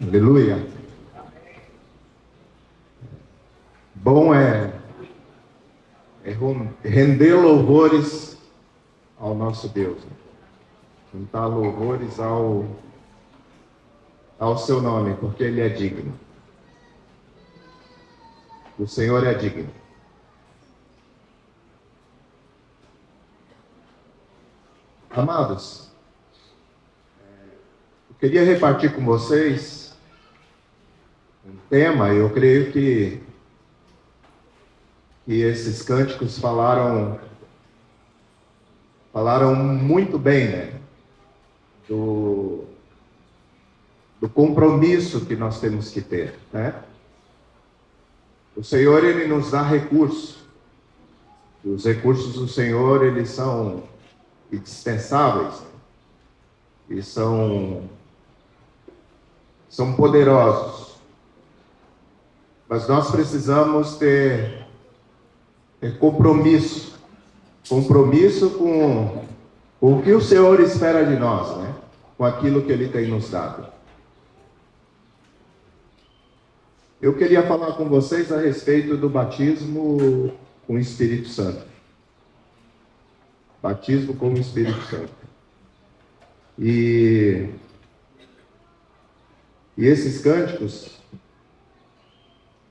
Aleluia. Bom é render louvores ao nosso Deus. Cantar louvores ao seu nome, porque Ele é digno. O Senhor é digno. Amados, eu queria repartir com vocês um tema. Eu creio que esses cânticos falaram muito bem, né? Do compromisso que nós temos que ter, né? O Senhor, Ele nos dá recursos. Os recursos do Senhor, eles são indispensáveis, né? E são poderosos. Mas nós precisamos ter compromisso com o que o Senhor espera de nós, né? Com aquilo que Ele tem nos dado. Eu queria falar com vocês a respeito do batismo com o Espírito Santo. Batismo com o Espírito Santo. E esses cânticos,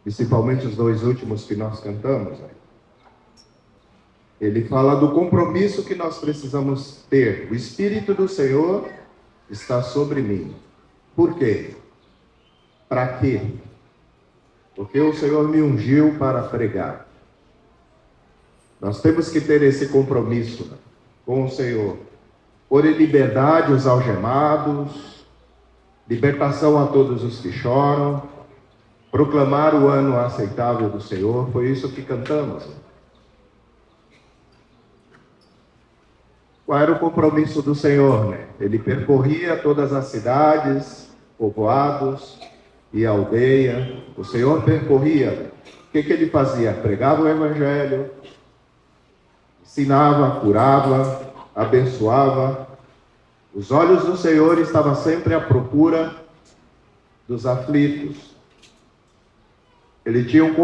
principalmente os dois últimos que nós cantamos, né? Ele fala do compromisso que nós precisamos ter. O Espírito do Senhor está sobre mim. Por quê? Para quê? Porque o Senhor me ungiu para pregar. Nós temos que ter esse compromisso com o Senhor. Pôr em liberdade os algemados, libertação a todos os que choram, proclamar o ano aceitável do Senhor. Foi isso que cantamos. Qual era o compromisso do Senhor, né? Ele percorria todas as cidades, povoados e aldeia. O Senhor percorria. O que ele fazia? Pregava o Evangelho, ensinava, curava, abençoava. Os olhos do Senhor estavam sempre à procura dos aflitos. Ele tinha um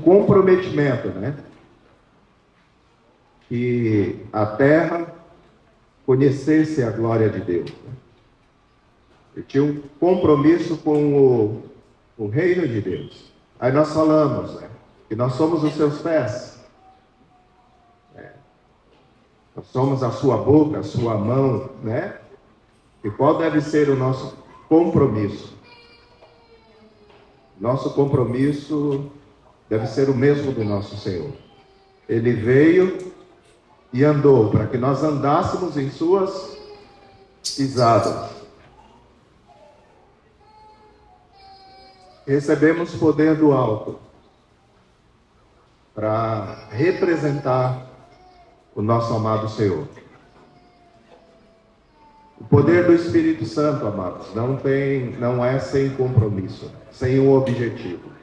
comprometimento, né? Que a terra conhecesse a glória de Deus. Ele tinha um compromisso com o reino de Deus. Aí nós falamos, né, que nós somos os seus pés. Nós somos a sua boca, a sua mão, né? E qual deve ser o nosso compromisso? Nosso compromisso deve ser o mesmo do nosso Senhor. Ele veio e andou para que nós andássemos em suas pisadas. Recebemos poder do alto para representar o nosso amado Senhor. O poder do Espírito Santo, amados, não é sem compromisso, sem um objetivo.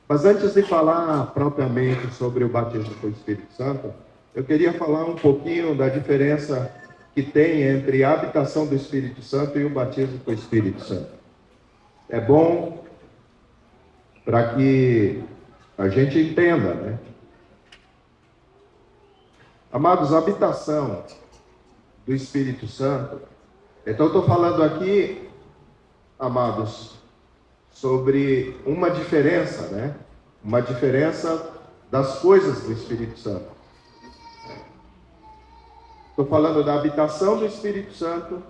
Mas antes de falar propriamente sobre o batismo com o Espírito Santo, eu queria falar um pouquinho da diferença que tem entre a habitação do Espírito Santo e o batismo com o Espírito Santo. É bom para que a gente entenda, né? Amados, a habitação do Espírito Santo, então eu estou falando aqui, amados, sobre uma diferença, né? Uma diferença das coisas do Espírito Santo. Estou falando da habitação do Espírito Santo,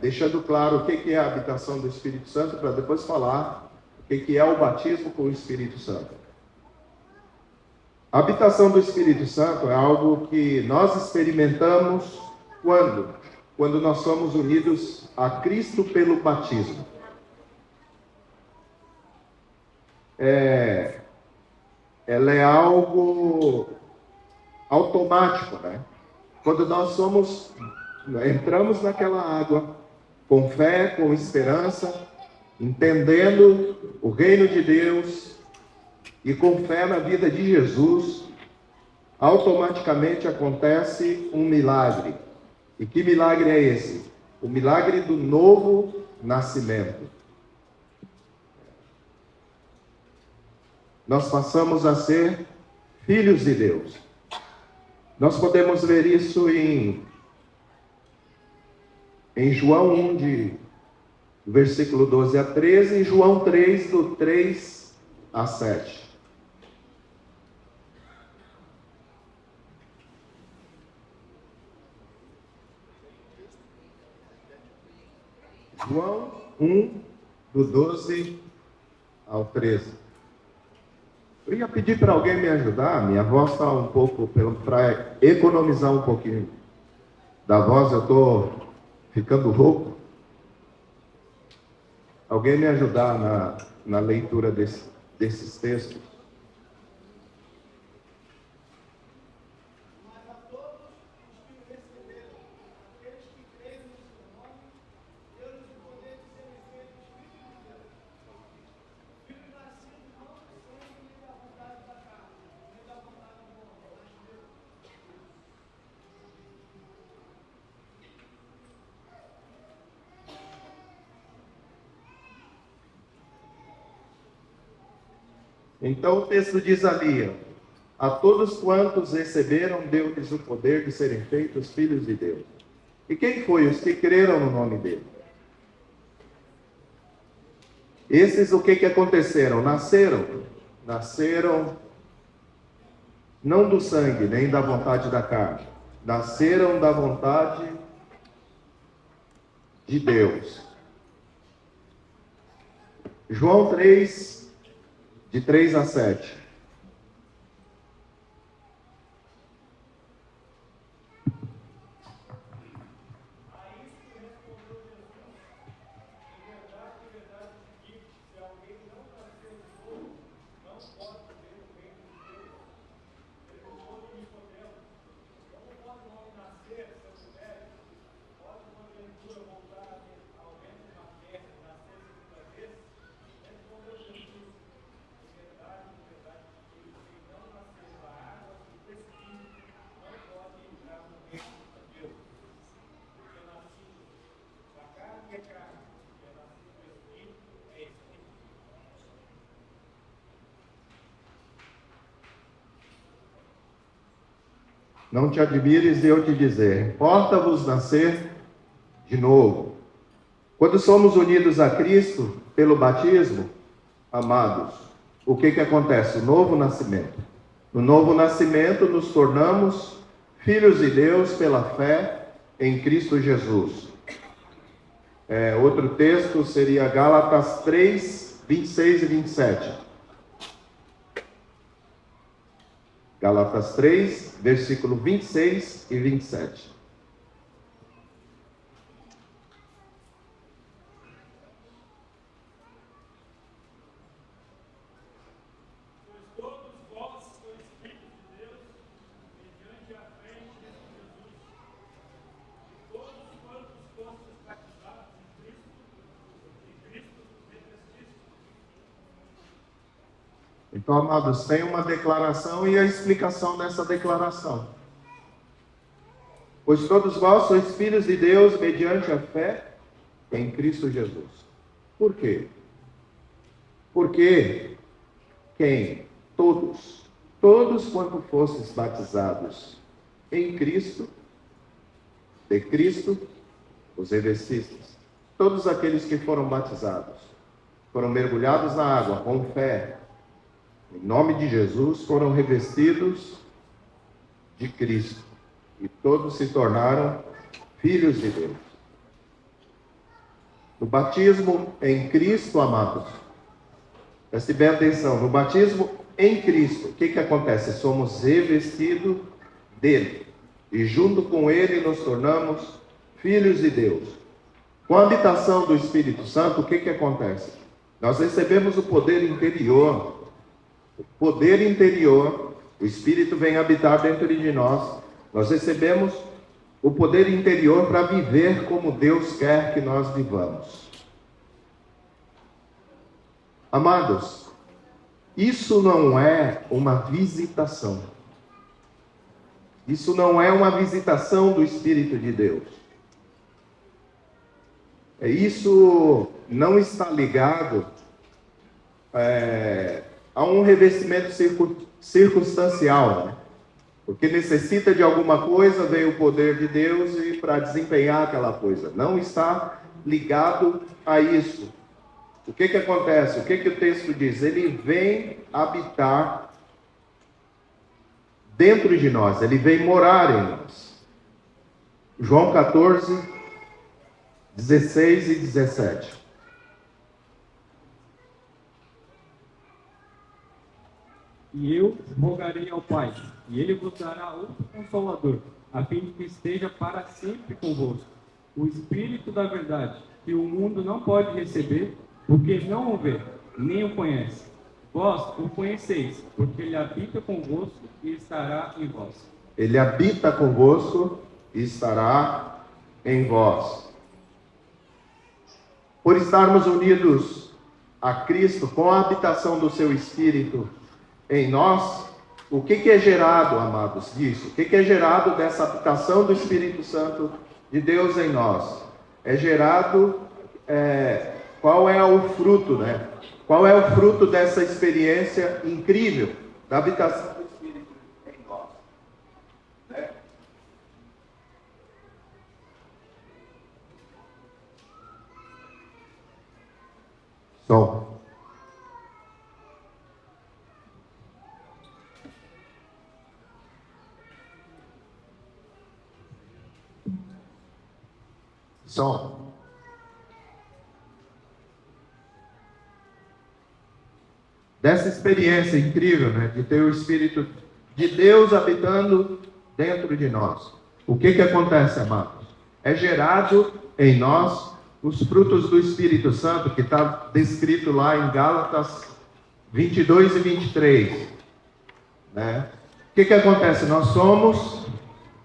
deixando claro o que é a habitação do Espírito Santo, para depois falar o que é o batismo com o Espírito Santo. A habitação do Espírito Santo é algo que nós experimentamos quando nós somos unidos a Cristo pelo batismo. Ela é algo automático, né? Quando nós entramos naquela água com fé, com esperança, entendendo o reino de Deus e com fé na vida de Jesus, automaticamente acontece um milagre. E que milagre é esse? O milagre do novo nascimento. Nós passamos a ser filhos de Deus. Nós podemos ver isso em João 1, versículo 12 a 13, e João 3, do 3 a 7. João 1, do 12 ao 13. Eu ia pedir para alguém me ajudar, minha voz está um pouco, para economizar um pouquinho da voz, eu estou ficando rouco. Alguém me ajudar na leitura desses textos? Então o texto diz ali: a todos quantos receberam, deu-lhes o poder de serem feitos filhos de Deus. E quem foi? Os que creram no nome dele. Esses o que aconteceram? Nasceram não do sangue, nem da vontade da carne. Nasceram da vontade de Deus. João 3, de 3 a 7. Não te admires de eu te dizer, importa-vos nascer de novo. Quando somos unidos a Cristo pelo batismo, amados, o que acontece? O novo nascimento. No novo nascimento nos tornamos filhos de Deus pela fé em Cristo Jesus. Outro texto seria Gálatas 3, 26 e 27. Gálatas 3, versículo 26 e 27. Então, amados, tem uma declaração e a explicação dessa declaração. Pois todos vós sois filhos de Deus mediante a fé em Cristo Jesus. Por quê? Porque quem? Todos quanto fostes batizados em Cristo, de Cristo, os revestistes. Todos aqueles que foram batizados, foram mergulhados na água com fé, em nome de Jesus, foram revestidos de Cristo. E todos se tornaram filhos de Deus. No batismo em Cristo, amados, preste bem atenção, no batismo em Cristo, o que acontece? Somos revestidos dele. E junto com ele nos tornamos filhos de Deus. Com a habitação do Espírito Santo, o que acontece? Nós recebemos o poder interior. O poder interior, o Espírito vem habitar dentro de nós. Nós recebemos o poder interior para viver como Deus quer que nós vivamos. Amados, isso não é uma visitação. Isso não é uma visitação do Espírito de Deus. Isso não está ligado a um revestimento circunstancial, né? Porque necessita de alguma coisa, veio o poder de Deus e para desempenhar aquela coisa. Não está ligado a isso. O que acontece? O que o texto diz? Ele vem habitar dentro de nós, ele vem morar em nós. João 14, 16 e 17. E eu rogarei ao Pai, e ele vos dará outro Consolador, a fim de que esteja para sempre convosco. O Espírito da verdade, que o mundo não pode receber, porque não o vê, nem o conhece. Vós o conheceis, porque ele habita convosco e estará em vós. Ele habita convosco e estará em vós. Por estarmos unidos a Cristo, com a habitação do seu Espírito em nós, o que é gerado, amados, disso? O que é gerado dessa habitação do Espírito Santo de Deus em nós? É gerado, qual é o fruto, né? Qual é o fruto dessa experiência incrível da habitação do Espírito em nós? Som. Som. Dessa experiência incrível, né, de ter o Espírito de Deus habitando dentro de nós. O que acontece, amados? É gerado em nós os frutos do Espírito Santo, que está descrito lá em Gálatas 22 e 23. Né? O que acontece? Nós somos,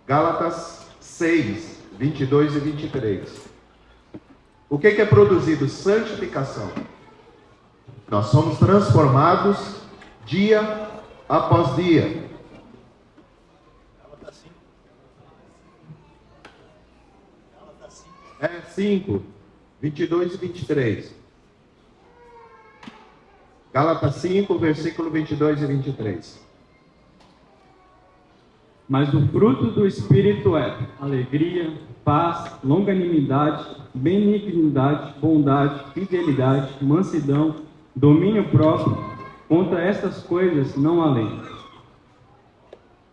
Gálatas 6, 22 e 23. O que é produzido? Santificação. Nós somos transformados dia após dia. É 5, 22 e 23. Gálatas 5, versículo 22 e 23. Mas o fruto do Espírito é alegria, paz, longanimidade, benignidade, bondade, fidelidade, mansidão, domínio próprio. Contra estas coisas não há lei.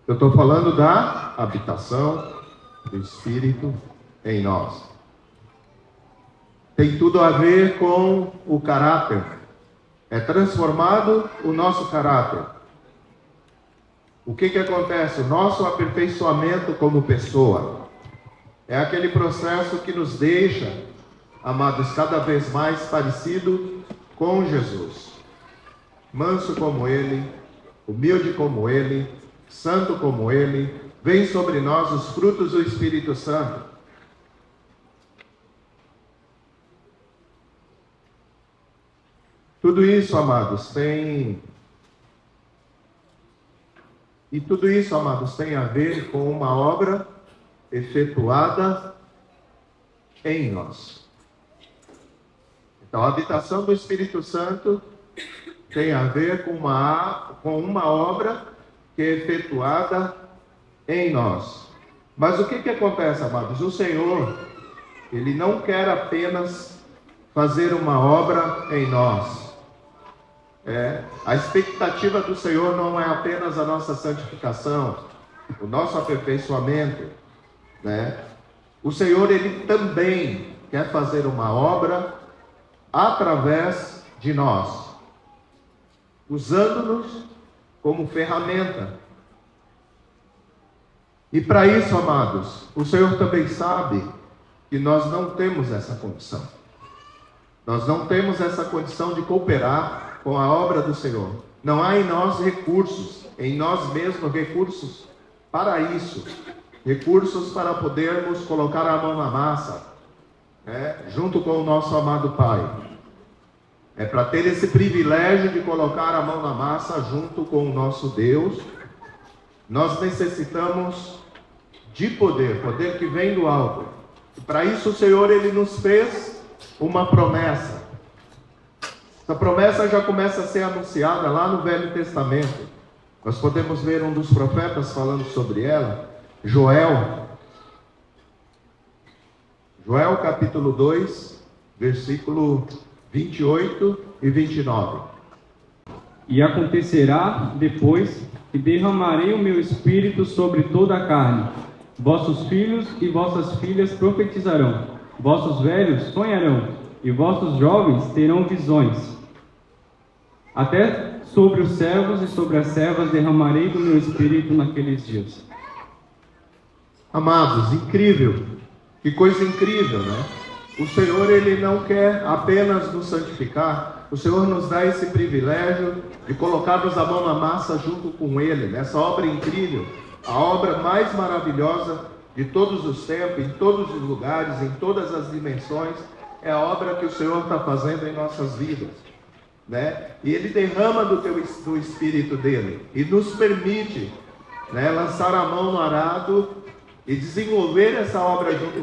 Eu estou falando da habitação do Espírito em nós. Tem tudo a ver com o caráter. É transformado o nosso caráter. O que acontece? O nosso aperfeiçoamento como pessoa é aquele processo que nos deixa, amados, cada vez mais parecido com Jesus. Manso como Ele, humilde como Ele, santo como Ele. Vem sobre nós os frutos do Espírito Santo. Tudo isso, amados, tem a ver com uma obra efetuada em nós. Então, a habitação do Espírito Santo tem a ver com uma obra que é efetuada em nós. Mas o que acontece, amados? O Senhor, Ele não quer apenas fazer uma obra em nós. A expectativa do Senhor não é apenas a nossa santificação, o nosso aperfeiçoamento, né? O Senhor, Ele também quer fazer uma obra através de nós, usando-nos como ferramenta. E para isso, amados, o Senhor também sabe que nós não temos essa condição. Nós não temos essa condição de cooperar com a obra do Senhor. Não há em nós recursos, em nós mesmos recursos para isso. Recursos para podermos colocar a mão na massa, junto com o nosso amado Pai. É para ter esse privilégio de colocar a mão na massa junto com o nosso Deus, Nós necessitamos de poder, poder que vem do alto. E para isso o Senhor, Ele nos fez uma promessa. Essa promessa já começa a ser anunciada lá no Velho Testamento. Nós podemos ver um dos profetas falando sobre ela, Joel. Joel capítulo 2, versículo 28 e 29. E acontecerá depois que derramarei o meu espírito sobre toda a carne. Vossos filhos e vossas filhas profetizarão, vossos velhos sonharão, e vossos jovens terão visões. Até sobre os servos e sobre as servas derramarei do meu espírito naqueles dias. Amados, incrível, que coisa incrível, né? O Senhor, Ele não quer apenas nos santificar, o Senhor nos dá esse privilégio de colocarmos a mão na massa junto com Ele, nessa obra incrível, a obra mais maravilhosa de todos os tempos, em todos os lugares, em todas as dimensões, é a obra que o Senhor está fazendo em nossas vidas, né? E Ele derrama do Espírito dEle, e nos permite, né, lançar a mão no arado e desenvolver essa obra junto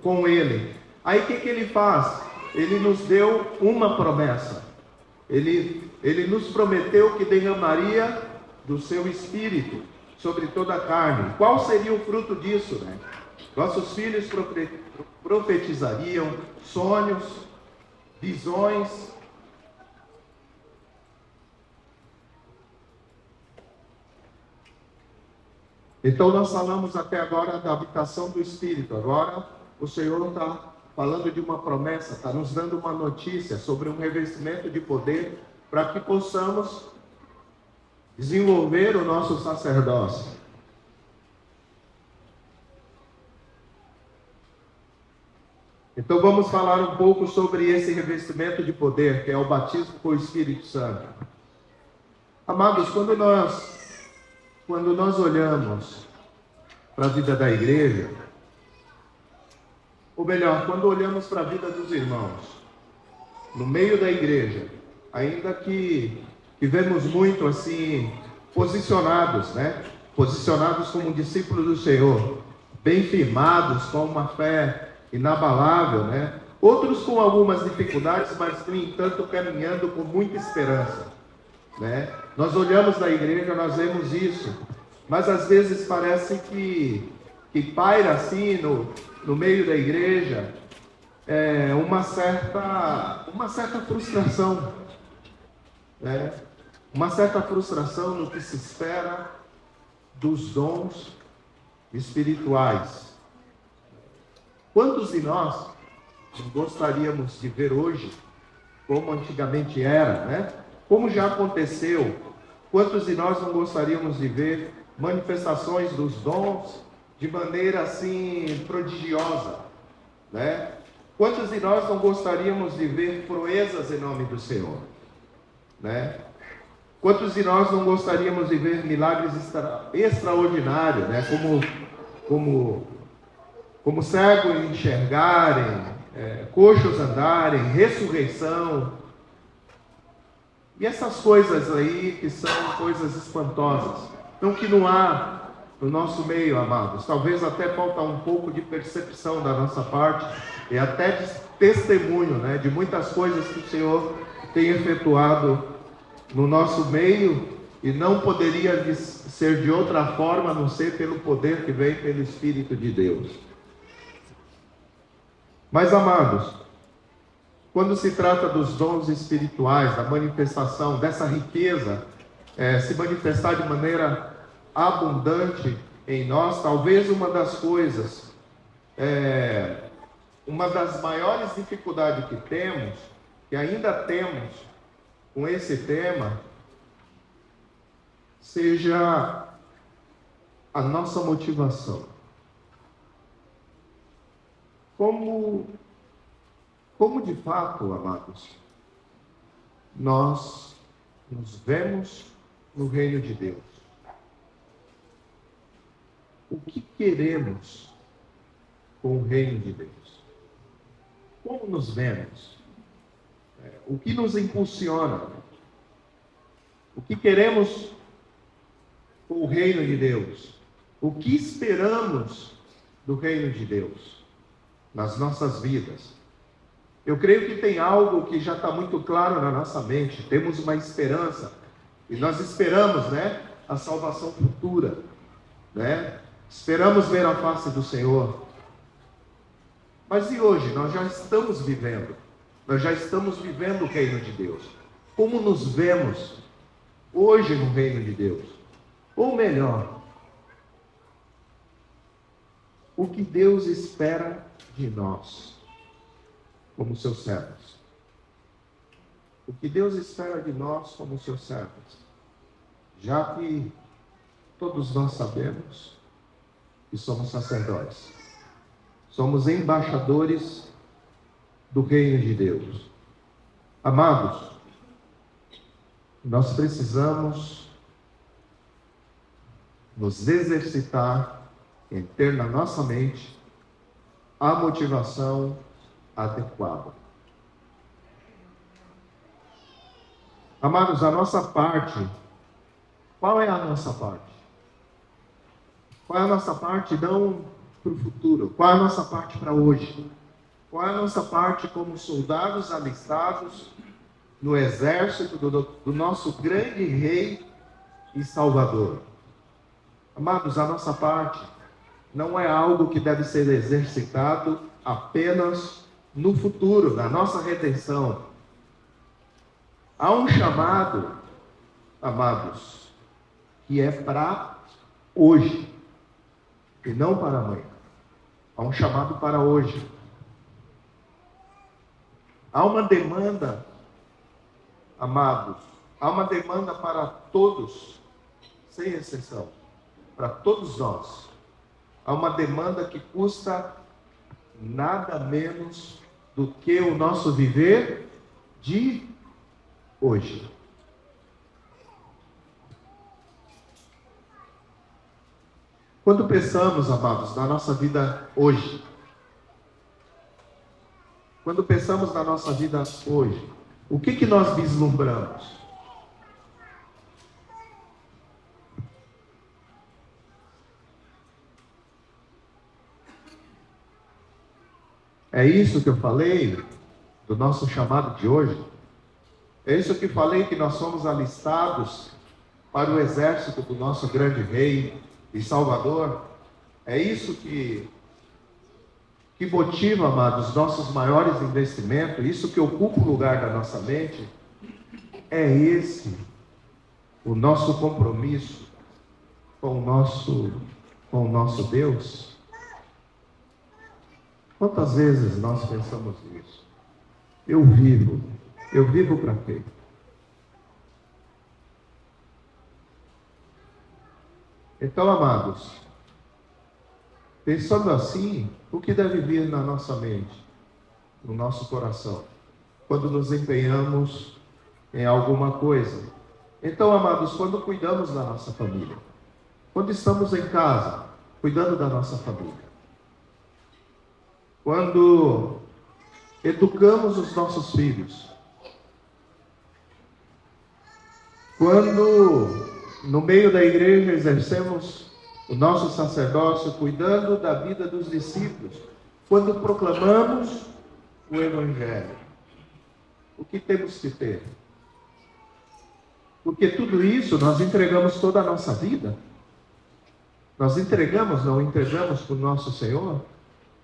com Ele. Aí o que Ele faz? Ele nos deu uma promessa. Ele nos prometeu que derramaria do seu Espírito sobre toda a carne. Qual seria o fruto disso, né? Nossos filhos profetizariam, sonhos, visões. Então nós falamos até agora da habitação do Espírito. Agora o Senhor está falando de uma promessa, está nos dando uma notícia sobre um revestimento de poder para que possamos desenvolver o nosso sacerdócio. Então vamos falar um pouco sobre esse revestimento de poder, que é o batismo com o Espírito Santo. Amados, quando nós olhamos para a vida da igreja, ou melhor, quando olhamos para a vida dos irmãos, no meio da igreja, ainda que vemos muito assim, posicionados, né? Posicionados como discípulos do Senhor, bem firmados, com uma fé inabalável, né? Outros com algumas dificuldades, mas no entanto caminhando com muita esperança, né? Nós olhamos na igreja, nós vemos isso, mas às vezes parece que paira assim no meio da igreja uma certa frustração, né? Uma certa frustração no que se espera dos dons espirituais. Quantos de nós gostaríamos de ver hoje como antigamente era, né? Como já aconteceu? Quantos de nós não gostaríamos de ver manifestações dos dons de maneira assim prodigiosa, né? Quantos de nós não gostaríamos de ver proezas em nome do Senhor, né? Quantos de nós não gostaríamos de ver milagres extraordinários, né? Como cegos enxergarem, coxos andarem, ressurreição, e essas coisas aí que são coisas espantosas. Então que não há no nosso meio, amados. Talvez até falta um pouco de percepção da nossa parte e até de testemunho, né, de muitas coisas que o Senhor tem efetuado no nosso meio, e não poderia ser de outra forma a não ser pelo poder que vem pelo Espírito de Deus. Mas, amados, quando se trata dos dons espirituais, da manifestação dessa riqueza, se manifestar de maneira abundante em nós, talvez uma das coisas, uma das maiores dificuldades que temos, que ainda temos com esse tema, seja a nossa motivação. Como de fato, amados, nós nos vemos no reino de Deus? O que queremos com o reino de Deus? Como nos vemos? O que nos impulsiona? O que queremos com o reino de Deus? O que esperamos do reino de Deus nas nossas vidas? Eu creio que tem algo que já está muito claro na nossa mente. Temos uma esperança. E nós esperamos, né, a salvação futura, né? Esperamos ver a face do Senhor. Mas e hoje? Nós já estamos vivendo. Nós já estamos vivendo o reino de Deus. Como nos vemos hoje no reino de Deus? Ou melhor, o que Deus espera de nós, como seus servos? O que Deus espera de nós como seus servos? Já que todos nós sabemos que somos sacerdotes, somos embaixadores do reino de Deus. Amados, nós precisamos nos exercitar em ter na nossa mente a motivação adequada. Amados, a nossa parte, qual é a nossa parte? Qual é a nossa parte não para o futuro? Qual é a nossa parte para hoje? Qual é a nossa parte como soldados alistados no exército do nosso grande Rei e Salvador? Amados, a nossa parte não é algo que deve ser exercitado apenas no futuro, na nossa redenção. Há um chamado, amados, que é para hoje e não para amanhã. Há um chamado para hoje. Há uma demanda, amados, há uma demanda para todos, sem exceção, para todos nós. Há uma demanda que custa nada menos do que o nosso viver de hoje. Quando pensamos, amados, na nossa vida hoje, quando pensamos na nossa vida hoje, o que nós vislumbramos? É isso que eu falei do nosso chamado de hoje? É isso que falei, que nós somos alistados para o exército do nosso grande Rei e Salvador? É isso que motiva, amados, nossos maiores investimentos? Isso que ocupa o lugar da nossa mente? É esse o nosso compromisso com o nosso Deus? Quantas vezes nós pensamos nisso? Eu vivo para quê? Então, amados, pensando assim, o que deve vir na nossa mente, no nosso coração, quando nos empenhamos em alguma coisa? Então, amados, quando cuidamos da nossa família, quando estamos em casa, cuidando da nossa família, quando educamos os nossos filhos, quando no meio da igreja exercemos o nosso sacerdócio, cuidando da vida dos discípulos, quando proclamamos o Evangelho, o que temos que ter? Porque tudo isso nós entregamos toda a nossa vida. Nós não entregamos para o nosso Senhor,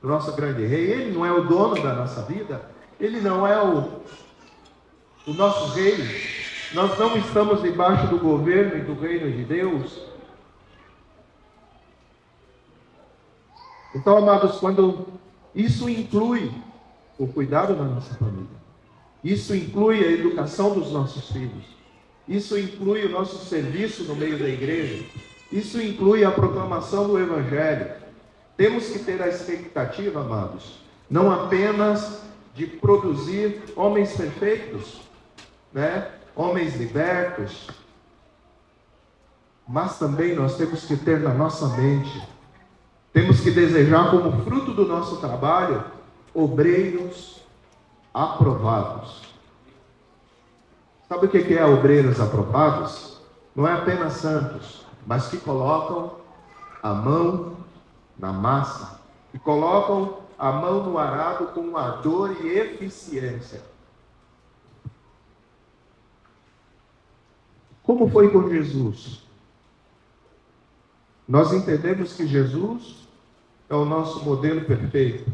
para o nosso grande Rei. Ele não é o dono da nossa vida, Ele não é o nosso Rei. Nós não estamos debaixo do governo e do reino de Deus. Então, amados, quando isso inclui o cuidado da nossa família, isso inclui a educação dos nossos filhos, isso inclui o nosso serviço no meio da igreja, isso inclui a proclamação do Evangelho. Temos que ter a expectativa, amados, não apenas de produzir homens perfeitos, né? Homens libertos, mas também nós temos que ter na nossa mente, temos que desejar como fruto do nosso trabalho, obreiros aprovados. Sabe o que é obreiros aprovados? Não é apenas santos, mas que colocam a mão na massa, que colocam a mão no arado com ardor e eficiência. Como foi com Jesus? Nós entendemos que Jesus é o nosso modelo perfeito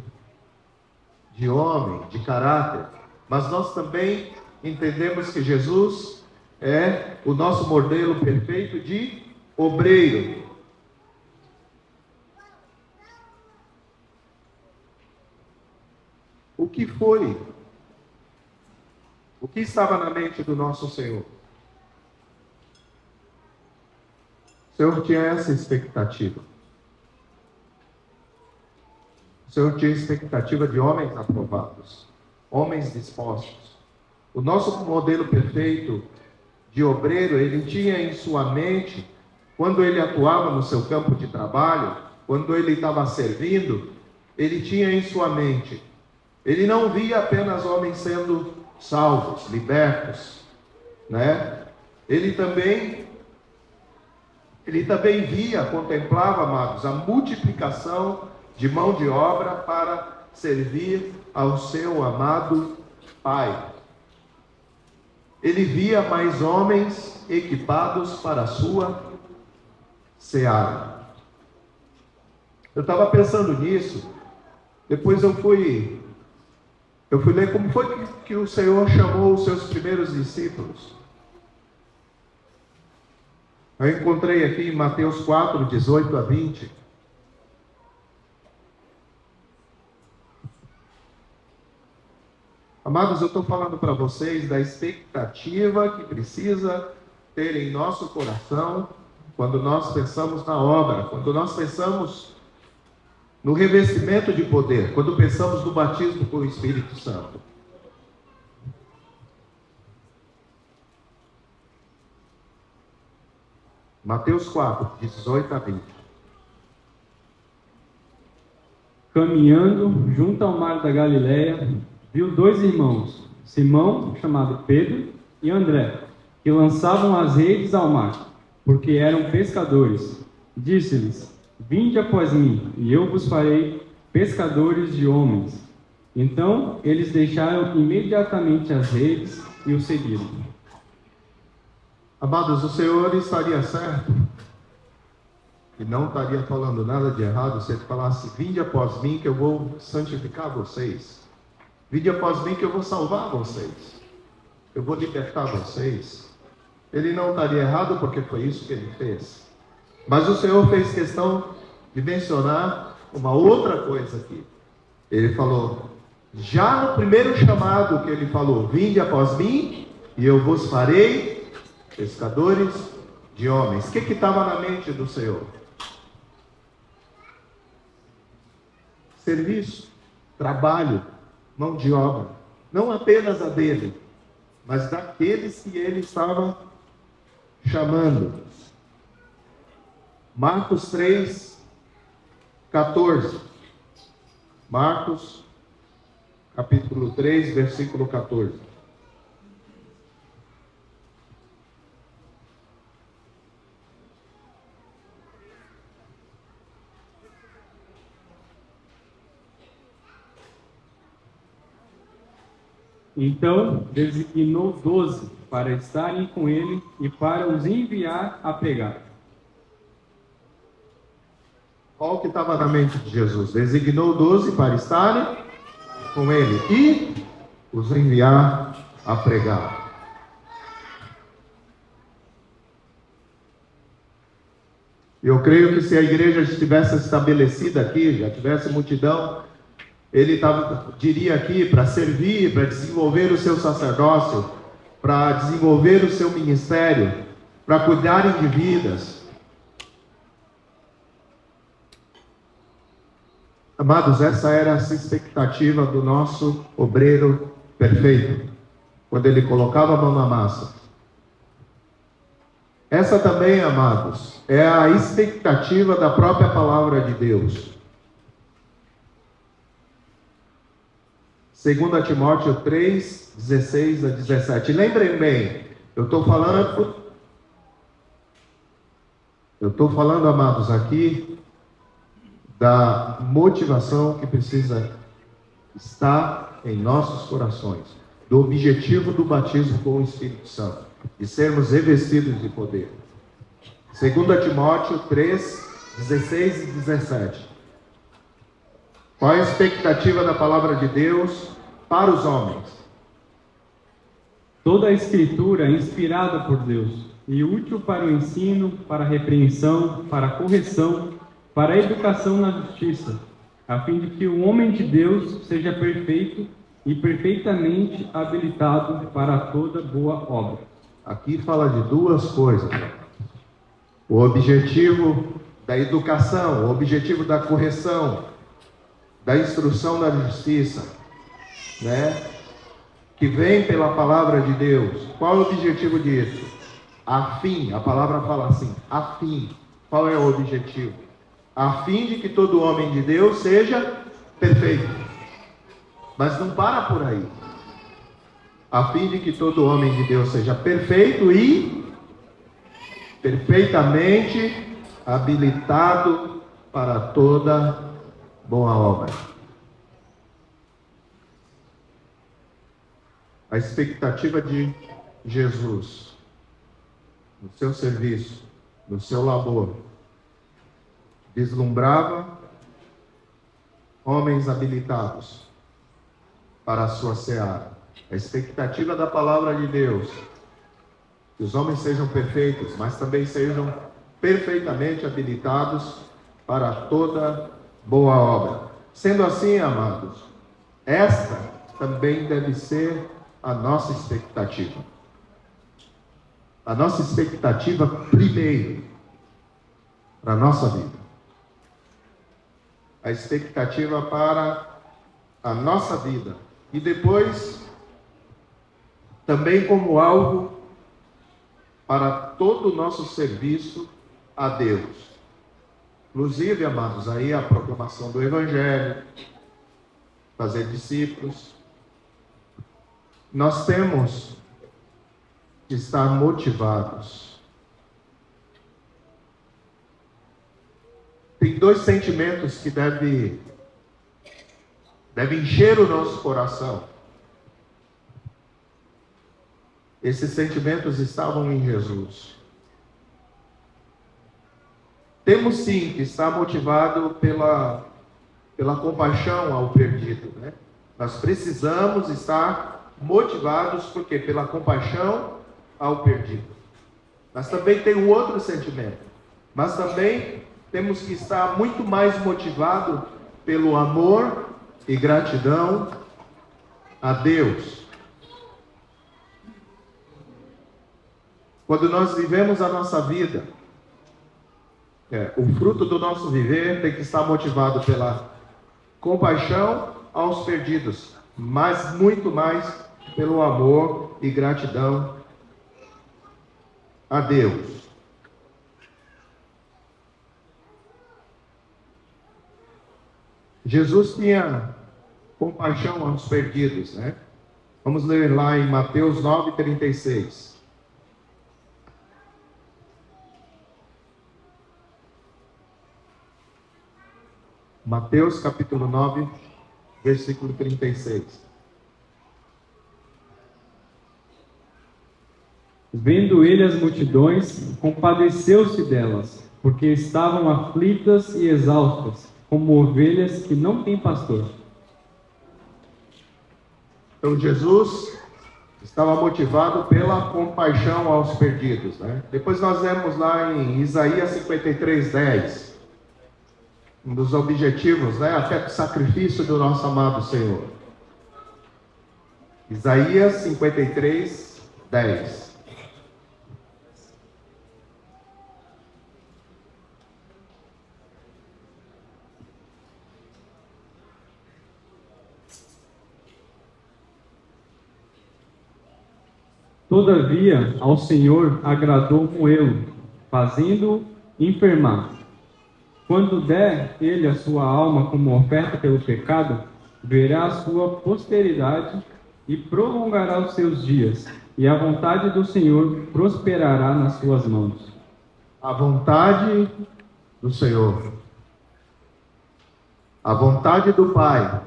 de homem, de caráter, mas nós também entendemos que Jesus é o nosso modelo perfeito de obreiro. O que foi? O que estava na mente do nosso Senhor? O Senhor tinha essa expectativa. O Senhor tinha expectativa de homens aprovados, homens dispostos. O nosso modelo perfeito de obreiro, ele tinha em sua mente, quando ele atuava no seu campo de trabalho, quando ele estava servindo, ele tinha em sua mente, ele não via apenas homens sendo salvos, libertos, né? Ele também via, contemplava, amados, a multiplicação de mão de obra para servir ao seu amado Pai. Ele via mais homens equipados para a sua seara. Eu estava pensando nisso, depois eu fui ler como foi que o Senhor chamou os seus primeiros discípulos. Eu encontrei aqui em Mateus 4, 18 a 20. Amados, eu estou falando para vocês da expectativa que precisa ter em nosso coração quando nós pensamos na obra, quando nós pensamos no revestimento de poder, quando pensamos no batismo com o Espírito Santo. Mateus 4, 18 a 20. Caminhando junto ao mar da Galileia, viu dois irmãos, Simão, chamado Pedro, e André, que lançavam as redes ao mar, porque eram pescadores. Disse-lhes: Vinde após mim, e eu vos farei pescadores de homens. Então eles deixaram imediatamente as redes e o seguiram. Amados, o Senhor estaria certo e não estaria falando nada de errado se ele falasse: vinde após mim que eu vou santificar vocês. Vinde após mim que eu vou salvar vocês. Eu vou libertar vocês. Ele não estaria errado porque foi isso que ele fez. Mas o Senhor fez questão de mencionar uma outra coisa aqui. Ele falou, já no primeiro chamado que ele falou, vinde após mim e eu vos farei pescadores de homens. O que estava na mente do Senhor? Serviço, trabalho, mão de obra. Não apenas a dele, mas daqueles que ele estava chamando. Marcos 3, 14. Marcos, capítulo 3, versículo 14. Então designou 12 para estarem com ele e para os enviar a pregar. Qual que estava na mente de Jesus? Designou 12 para estarem com ele e os enviar a pregar. Eu creio que se a igreja estivesse estabelecida aqui, já tivesse multidão, ele diria aqui para servir, para desenvolver o seu sacerdócio, para desenvolver o seu ministério, para cuidarem de vidas. Amados, essa era a expectativa do nosso obreiro perfeito, quando ele colocava a mão na massa. Essa também, amados, é a expectativa da própria palavra de Deus. 2 Timóteo 3, 16 a 17. Lembrem bem, eu estou falando Eu estou falando, amados, aqui da motivação que precisa estar em nossos corações, do objetivo do batismo com o Espírito Santo, de sermos revestidos de poder. 2 Timóteo 3, 16 e 17. Qual é a expectativa da palavra de Deus para os homens? Toda a Escritura é inspirada por Deus e útil para o ensino, para a repreensão, para a correção, para a educação na justiça, a fim de que o homem de Deus seja perfeito e perfeitamente habilitado para toda boa obra. Aqui fala de duas coisas. O objetivo da educação, o objetivo da correção, da instrução na justiça, né? Que vem pela palavra de Deus. Qual é o objetivo disso? A fim, a palavra fala assim, a fim. Qual é o objetivo? A fim de que todo homem de Deus seja perfeito. Mas não para por aí. A fim de que todo homem de Deus seja perfeito e perfeitamente habilitado para toda boa obra. A expectativa de Jesus no seu serviço, no seu labor, vislumbrava homens habilitados para a sua seara. A expectativa da palavra de Deus, que os homens sejam perfeitos, mas também sejam perfeitamente habilitados para toda boa obra. Sendo assim, amados, esta também deve ser a nossa expectativa. A nossa expectativa primeiro para a nossa vida. A expectativa para a nossa vida. E depois, também como algo para todo o nosso serviço a Deus. Inclusive, amados, aí a proclamação do Evangelho, fazer discípulos. Nós temos que estar motivados. Tem dois sentimentos que devem encher o nosso coração. Esses sentimentos estavam em Jesus. Temos sim que estar motivado pela compaixão ao perdido, né? Nós precisamos estar motivados porque pela compaixão ao perdido. Mas também tem um outro sentimento. Mas também temos que estar muito mais motivado pelo amor e gratidão a Deus. Quando nós vivemos a nossa vida, o fruto do nosso viver tem que estar motivado pela compaixão aos perdidos, mas muito mais pelo amor e gratidão a Deus. Jesus tinha compaixão aos perdidos, né? Vamos ler lá em Mateus 9:36. Mateus capítulo 9, versículo 36. Vendo ele as multidões, compadeceu-se delas, porque estavam aflitas e exaustas, como ovelhas que não têm pastor. Então Jesus estava motivado pela compaixão aos perdidos, né? Depois nós vemos lá em Isaías 53:10. Um dos objetivos, né? Até o sacrifício do nosso amado Senhor. Isaías 53:10. Todavia, ao Senhor agradou moê-lo, fazendo-o enfermar. Quando der ele a sua alma como oferta pelo pecado, verá a sua posteridade e prolongará os seus dias, e a vontade do Senhor prosperará nas suas mãos. a vontade do Senhor, a vontade do Pai,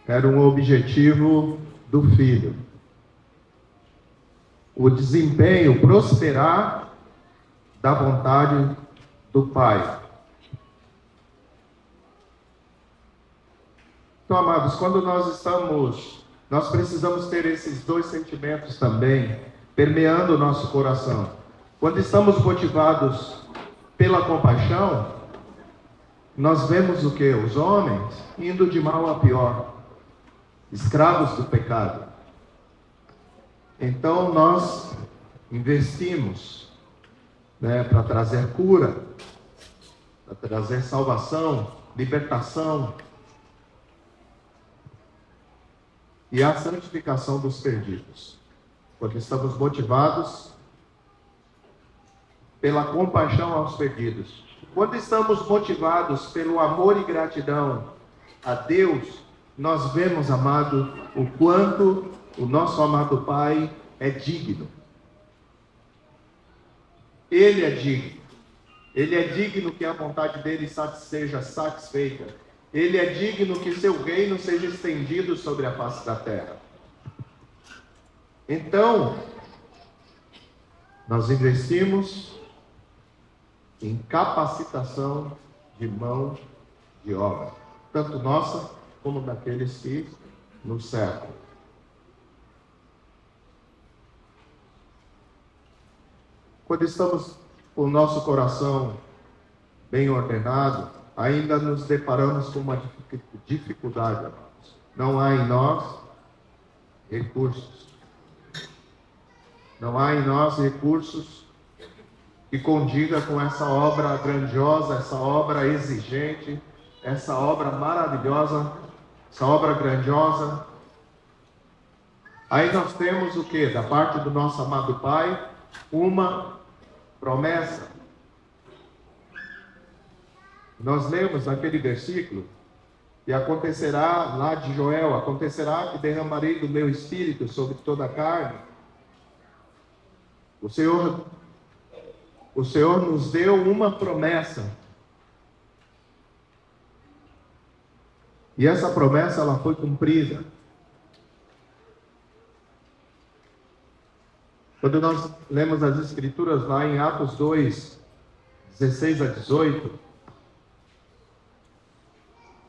era um objetivo do Filho. O desempenho, prosperar da vontade do Pai. Então, amados, quando nós precisamos ter esses dois sentimentos também, permeando o nosso coração. Quando estamos motivados pela compaixão, nós vemos o que? Os homens indo de mal a pior, escravos do pecado. Então nós investimos, para trazer cura, para trazer salvação, libertação e a santificação dos perdidos, porque estamos motivados pela compaixão aos perdidos. Quando estamos motivados pelo amor e gratidão a Deus, nós vemos, amado, o quanto o nosso amado Pai é digno. Ele é digno. Ele é digno que a vontade dele seja satisfeita. Ele é digno que seu reino seja estendido sobre a face da terra. Então, nós investimos em capacitação de mão de obra, tanto nossa como daqueles que nos cercam. Quando estamos com o nosso coração bem ordenado, ainda nos deparamos com uma dificuldade, amados. Não há em nós recursos. Não há em nós recursos que condiga com essa obra grandiosa, essa obra exigente, essa obra maravilhosa, essa obra grandiosa. Aí nós temos o que? Da parte do nosso amado Pai, uma promessa. Nós lemos naquele versículo, e acontecerá, lá de Joel, acontecerá que derramarei do meu espírito sobre toda a carne. O Senhor nos deu uma promessa. E essa promessa, ela foi cumprida. Quando nós lemos as Escrituras lá em Atos 2, 16 a 18,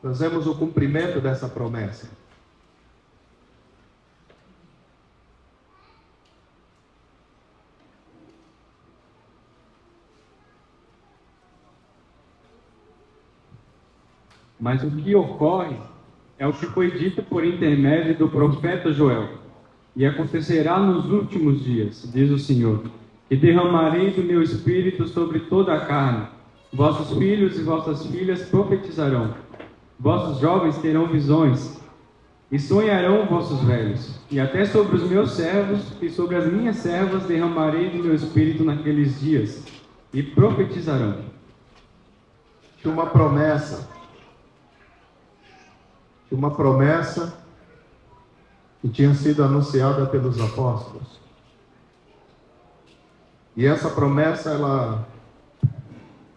nós vemos o cumprimento dessa promessa. Mas o que ocorre é o que foi dito por intermédio do profeta Joel. E acontecerá nos últimos dias, diz o Senhor, que derramarei do meu espírito sobre toda a carne. Vossos filhos e vossas filhas profetizarão. Vossos jovens terão visões. E sonharão vossos velhos. E até sobre os meus servos e sobre as minhas servas derramarei do meu espírito naqueles dias. E profetizarão. Tinha uma promessa que tinha sido anunciada pelos apóstolos. E essa promessa,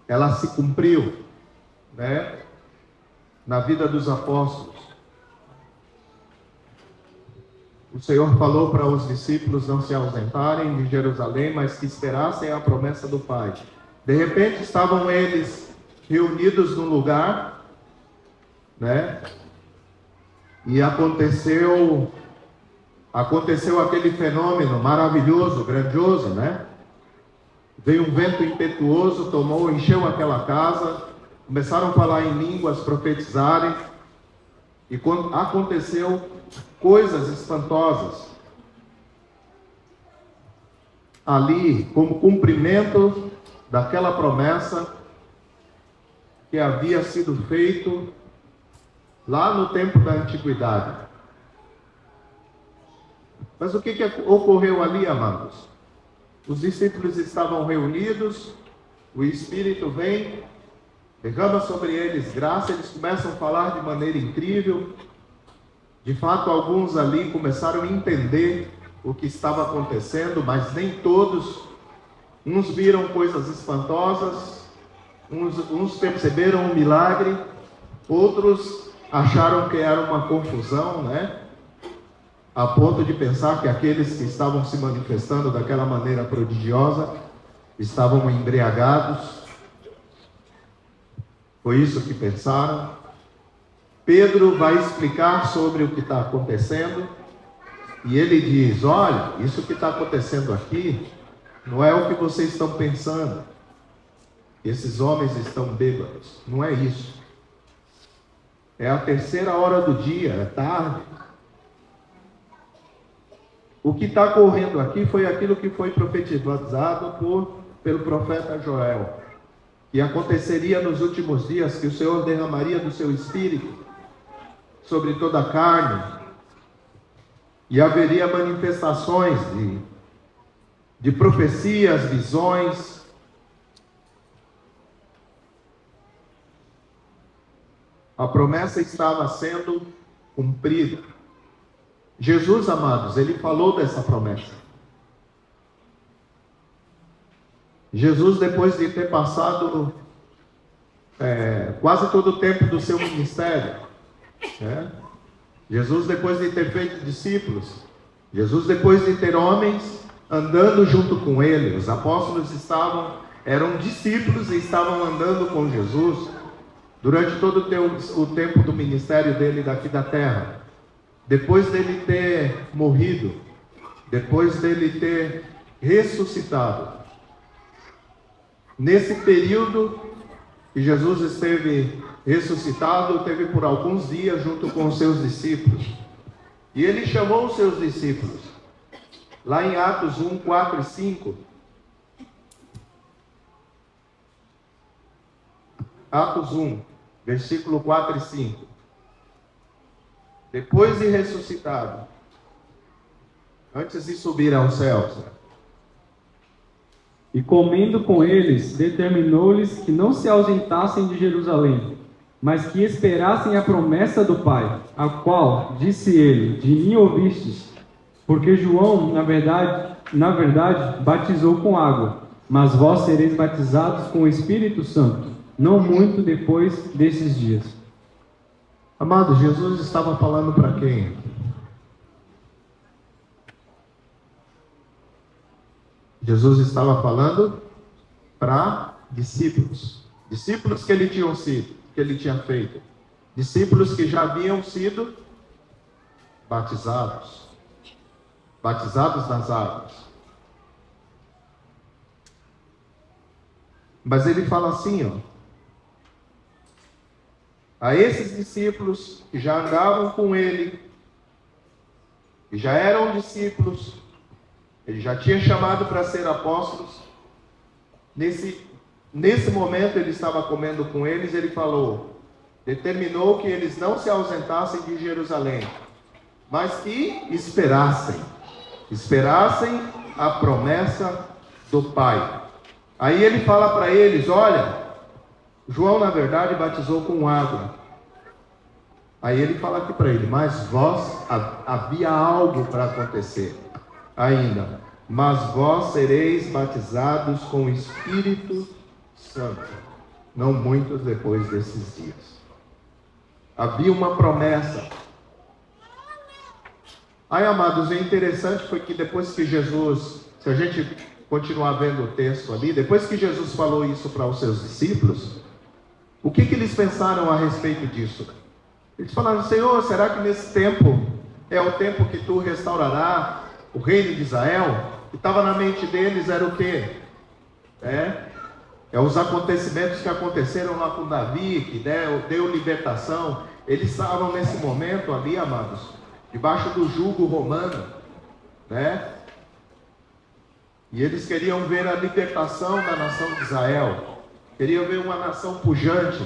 ela se cumpriu, na vida dos apóstolos. O Senhor falou para os discípulos não se ausentarem de Jerusalém, mas que esperassem a promessa do Pai. De repente estavam eles reunidos num lugar, e aconteceu aquele fenômeno maravilhoso, grandioso, Veio um vento impetuoso, encheu aquela casa, começaram a falar em línguas, profetizarem, e quando aconteceu coisas espantosas. Ali, como cumprimento daquela promessa que havia sido feito lá no tempo da antiguidade. Mas o que ocorreu ali, amados? Os discípulos estavam reunidos, o Espírito vem, derrama sobre eles graça, eles começam a falar de maneira incrível. De fato, alguns ali começaram a entender o que estava acontecendo, mas nem todos Uns viram coisas espantosas, uns perceberam um milagre, outros acharam que era uma confusão, né? A ponto de pensar que aqueles que estavam se manifestando daquela maneira prodigiosa estavam embriagados. Foi isso que pensaram. Pedro vai explicar sobre o que está acontecendo, e ele diz: olha, isso que está acontecendo aqui não é o que vocês estão pensando. Esses homens estão bêbados. Não é isso. É a 3ª hora do dia, é tarde. O que está correndo aqui foi aquilo que foi profetizado pelo profeta Joel, que aconteceria nos últimos dias, que o Senhor derramaria do seu Espírito sobre toda a carne, e haveria manifestações de profecias, visões. A promessa estava sendo cumprida. Jesus, amados, ele falou dessa promessa. Jesus, depois de ter passado quase todo o tempo do seu ministério, né? Jesus, depois de ter feito discípulos, Jesus, depois de ter homens andando junto com ele, os apóstolos eram discípulos e estavam andando com Jesus durante todo o tempo do ministério dele daqui da terra. Depois dele ter morrido, depois dele ter ressuscitado, nesse período que Jesus esteve ressuscitado, teve por alguns dias junto com os seus discípulos. E ele chamou os seus discípulos. Lá em Atos 1, 4 e 5. Atos 1, versículo 4 e 5. Depois de ressuscitado, antes de subir aos céus, e comendo com eles, determinou-lhes que não se ausentassem de Jerusalém, mas que esperassem a promessa do Pai, a qual, disse ele, de mim ouvistes, porque João, na verdade, batizou com água, mas vós sereis batizados com o Espírito Santo, não muito depois desses dias. Amado, Jesus estava falando para quem? Jesus estava falando para discípulos. Discípulos que ele tinha sido, que ele tinha feito. Discípulos que já haviam sido batizados. Batizados nas águas. Mas ele fala assim, ó. A esses discípulos que já andavam com ele, que já eram discípulos, ele já tinha chamado para ser apóstolos. Nesse momento ele estava comendo com eles, ele falou, determinou que eles não se ausentassem de Jerusalém, mas que esperassem a promessa do Pai. Aí ele fala para eles, olha, João, na verdade, batizou com água. Aí ele fala aqui para ele, mas havia algo para acontecer ainda. Mas vós sereis batizados com o Espírito Santo, não muito depois desses dias. Havia uma promessa. Aí, amados, o interessante foi que depois que Jesus, se a gente continuar vendo o texto ali, depois que Jesus falou isso para os seus discípulos, o que eles pensaram a respeito disso? Eles falaram, Senhor, será que nesse tempo é o tempo que tu restaurará o reino de Israel? O que estava na mente deles era o quê? Os acontecimentos que aconteceram lá com Davi, que deu libertação. Eles estavam nesse momento ali, amados, debaixo do jugo romano, né? E eles queriam ver a libertação da nação de Israel. Queriam ver uma nação pujante.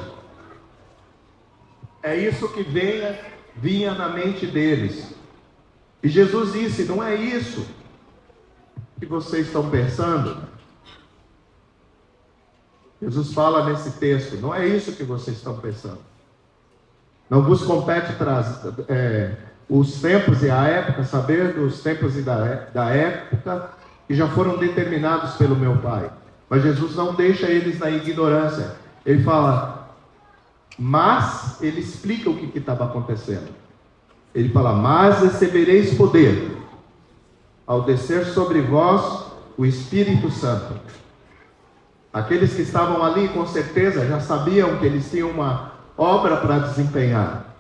É isso que vinha na mente deles. E Jesus disse, não é isso que vocês estão pensando. Jesus fala nesse texto, não é isso que vocês estão pensando. Não vos compete os tempos e a época, saber dos tempos e da época que já foram determinados pelo meu Pai. Mas Jesus não deixa eles na ignorância. Ele fala, mas ele explica o que estava acontecendo. Ele fala, mas recebereis poder ao descer sobre vós o Espírito Santo. Aqueles que estavam ali, com certeza, já sabiam que eles tinham uma obra para desempenhar.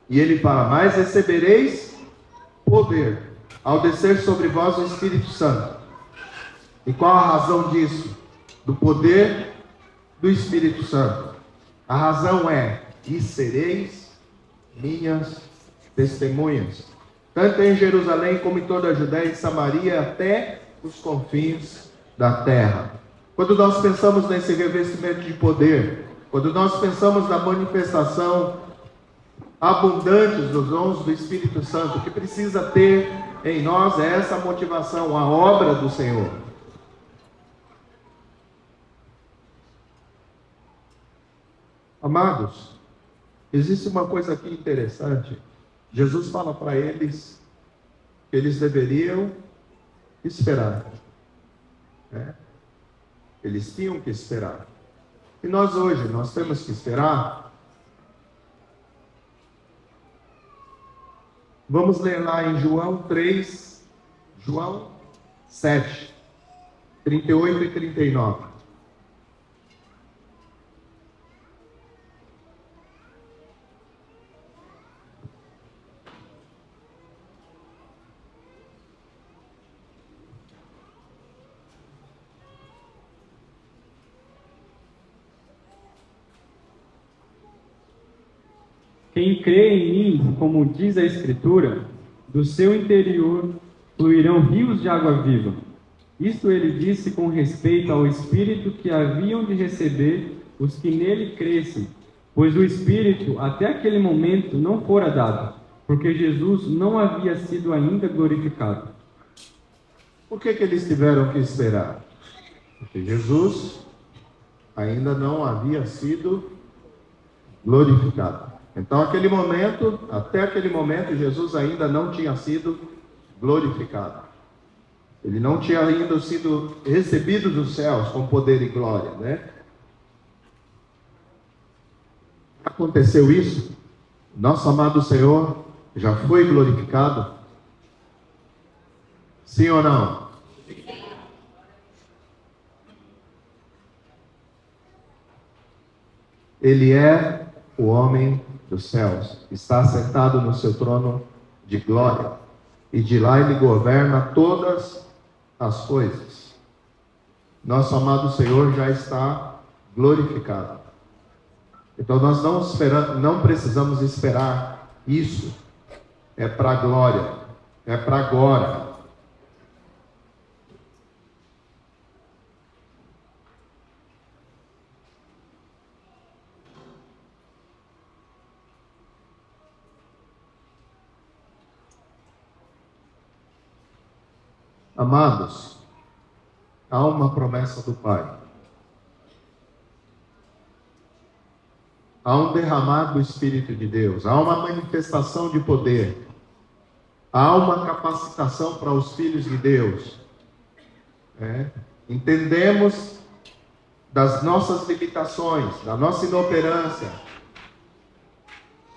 E ele fala, mas recebereis poder ao descer sobre vós o Espírito Santo. E qual a razão disso? Do poder do Espírito Santo. A razão é, e sereis minhas testemunhas, tanto em Jerusalém como em toda a Judéia e Samaria, até os confins da terra. Quando nós pensamos nesse revestimento de poder, quando nós pensamos na manifestação abundante dos dons do Espírito Santo, o que precisa ter em nós é essa motivação, a obra do Senhor. Amados, existe uma coisa aqui interessante. Jesus fala para eles que eles deveriam esperar. Eles tinham que esperar. E nós hoje, nós temos que esperar. Vamos ler lá em João 7, 38 e 39. Quem crê em mim, como diz a Escritura, do seu interior fluirão rios de água viva. Isto ele disse com respeito ao Espírito que haviam de receber os que nele crescem, pois o Espírito até aquele momento não fora dado, porque Jesus não havia sido ainda glorificado. Por que eles tiveram que esperar? Porque Jesus ainda não havia sido glorificado. Então, até aquele momento, Jesus ainda não tinha sido glorificado. Ele não tinha ainda sido recebido dos céus com poder e glória, né? Aconteceu isso? Nosso amado Senhor já foi glorificado? Sim ou não? Ele é o homem dos céus, está assentado no seu trono de glória, e de lá ele governa todas as coisas. Nosso amado Senhor já está glorificado. Então nós não precisamos esperar isso. É para a glória, é para agora. Amados, há uma promessa do Pai. Há um derramar do Espírito de Deus. Há uma manifestação de poder. Há uma capacitação para os filhos de Deus. Entendemos das nossas limitações, da nossa inoperância.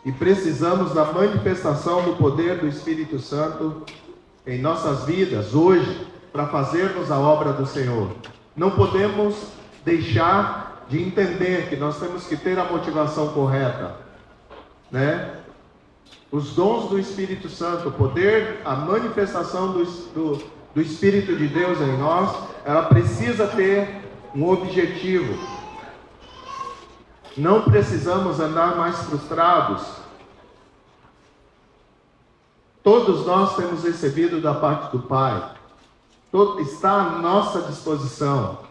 E precisamos da manifestação do poder do Espírito Santo em nossas vidas hoje, para fazermos a obra do Senhor. Não podemos deixar de entender que nós temos que ter a motivação correta, né? Os dons do Espírito Santo, o poder, a manifestação do Espírito de Deus em nós, ela precisa ter um objetivo. Não precisamos andar mais frustrados. Todos nós temos recebido da parte do Pai. Está à nossa disposição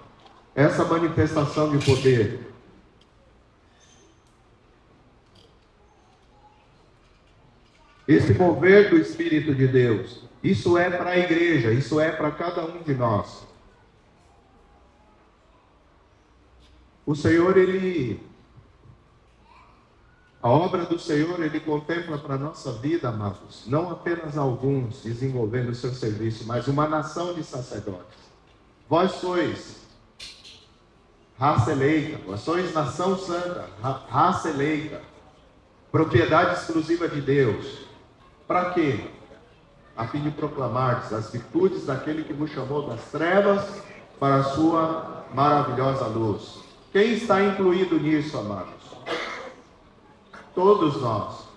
essa manifestação de poder. Esse mover do Espírito de Deus. Isso é para a igreja, isso é para cada um de nós. O Senhor, A obra do Senhor, Ele contempla para a nossa vida, amados, não apenas alguns desenvolvendo o seu serviço, mas uma nação de sacerdotes. Vós sois raça eleita, vós sois nação santa, raça eleita, propriedade exclusiva de Deus. Para quê? A fim de proclamar as virtudes daquele que vos chamou das trevas para a sua maravilhosa luz. Quem está incluído nisso, amados? Todos nós.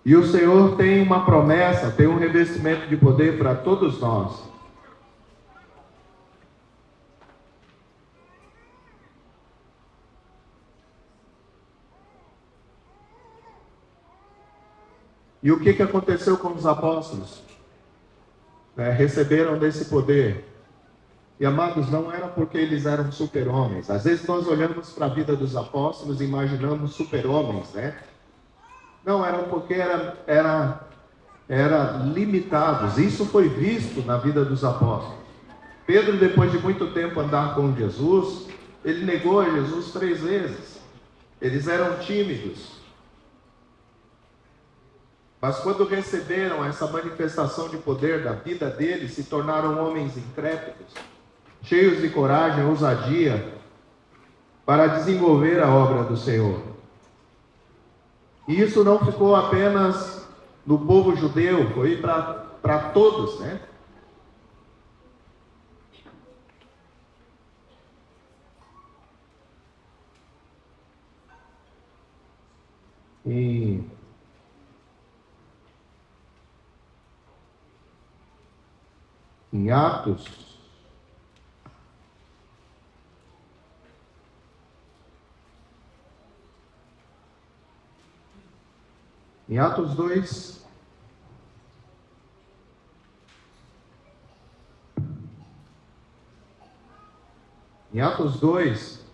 E o Senhor tem uma promessa, tem um revestimento de poder para todos nós. E o que aconteceu com os apóstolos? Receberam desse poder. E, amados, não era porque eles eram super-homens. Às vezes nós olhamos para a vida dos apóstolos e imaginamos super-homens, né? Não, eram porque eram limitados. Isso foi visto na vida dos apóstolos. Pedro, depois de muito tempo andar com Jesus, ele negou a Jesus 3 vezes. Eles eram tímidos. Mas quando receberam essa manifestação de poder da vida deles, se tornaram homens intrépidos, cheios de coragem, ousadia, para desenvolver a obra do Senhor. E isso não ficou apenas no povo judeu, foi para todos, né? Em Atos, em Atos 2, em Atos 2,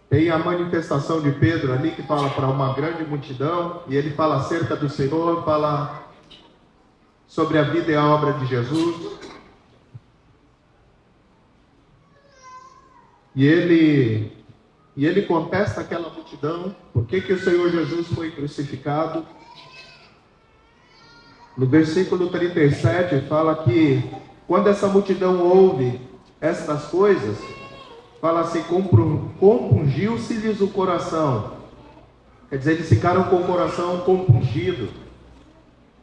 tem a manifestação de Pedro ali, que fala para uma grande multidão, e ele fala acerca do Senhor, fala sobre a vida e a obra de Jesus. E ele contesta aquela multidão, por que o Senhor Jesus foi crucificado. No versículo 37 fala que quando essa multidão ouve estas coisas, fala assim, compungiu-se-lhes o coração. Quer dizer, eles ficaram com o coração compungido,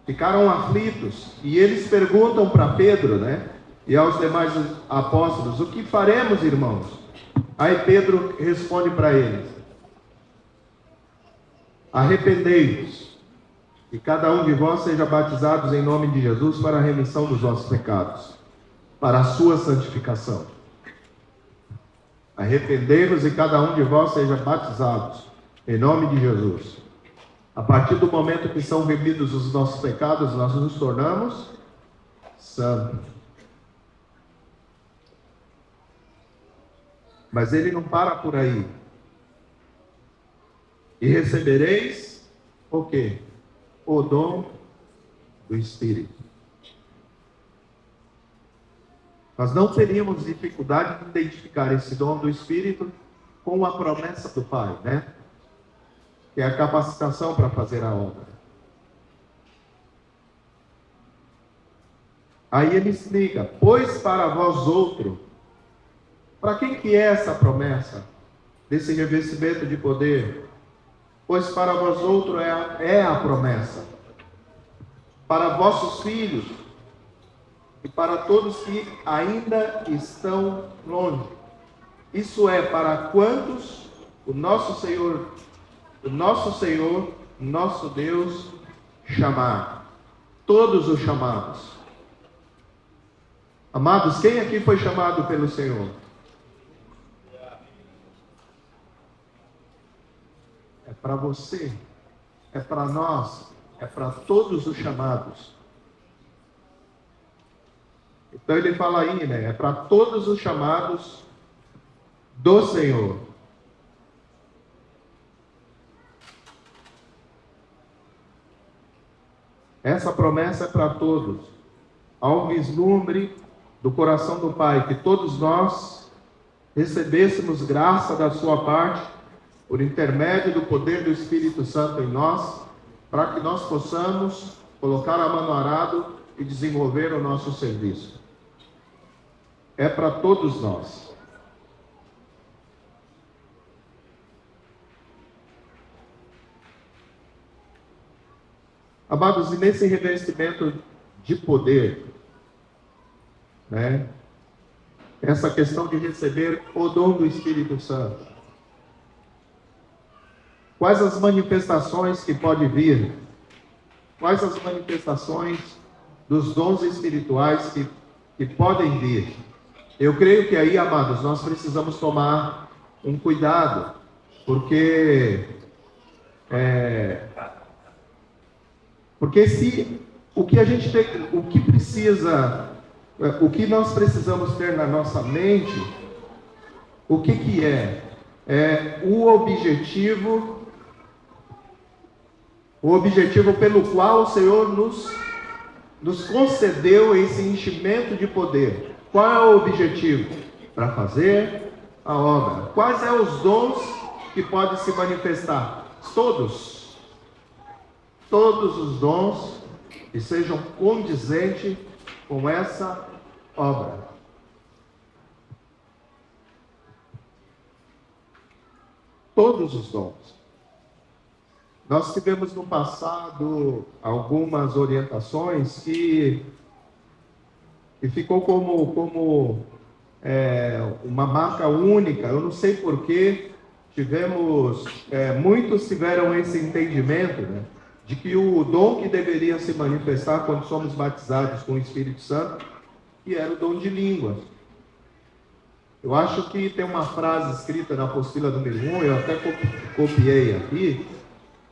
ficaram aflitos, e eles perguntam para Pedro, né, e aos demais apóstolos, o que faremos, irmãos? Aí Pedro responde para eles, arrependei-vos, e cada um de vós seja batizados em nome de Jesus para a remissão dos vossos pecados, para a sua santificação. Arrependei-vos e cada um de vós seja batizados em nome de Jesus. A partir do momento que são remidos os nossos pecados, nós nos tornamos santos. Mas ele não para por aí. E recebereis o quê? O dom do Espírito. Nós não teríamos dificuldade de identificar esse dom do Espírito com a promessa do Pai, né? Que é a capacitação para fazer a obra. Aí ele explica, pois para vós outro, para quem que é essa promessa desse revestimento de poder? Pois para vós outro é a promessa, para vossos filhos, e para todos que ainda estão longe. Isso é para quantos o nosso Senhor, nosso Deus chamar. Todos os chamados. Amados, quem aqui foi chamado pelo Senhor? É para você, é para nós, é para todos os chamados. Então ele fala aí, né? É para todos os chamados do Senhor. Essa promessa é para todos. Há um vislumbre do coração do Pai, que todos nós recebêssemos graça da sua parte, por intermédio do poder do Espírito Santo em nós, para que nós possamos colocar a mão no arado e desenvolver o nosso serviço. É para todos nós. Amados, e nesse revestimento de poder, né? Essa questão de receber o dom do Espírito Santo. Quais as manifestações que pode vir? Quais as manifestações dos dons espirituais que podem vir? Eu creio que aí, amados, nós precisamos tomar um cuidado, porque se o que a gente tem, o que precisa, o que nós precisamos ter na nossa mente, o que é? É o objetivo pelo qual o Senhor nos concedeu esse enchimento de poder. Qual é o objetivo? Para fazer a obra. Quais são os dons que podem se manifestar? Todos os dons que sejam condizentes com essa obra. Todos os dons. Nós tivemos no passado algumas orientações que ficou como uma marca única. Eu não sei porquê, muitos tiveram esse entendimento, né, de que o dom que deveria se manifestar quando somos batizados com o Espírito Santo, que era o dom de línguas. Eu acho que tem uma frase escrita na apostila número 1, eu até copiei aqui,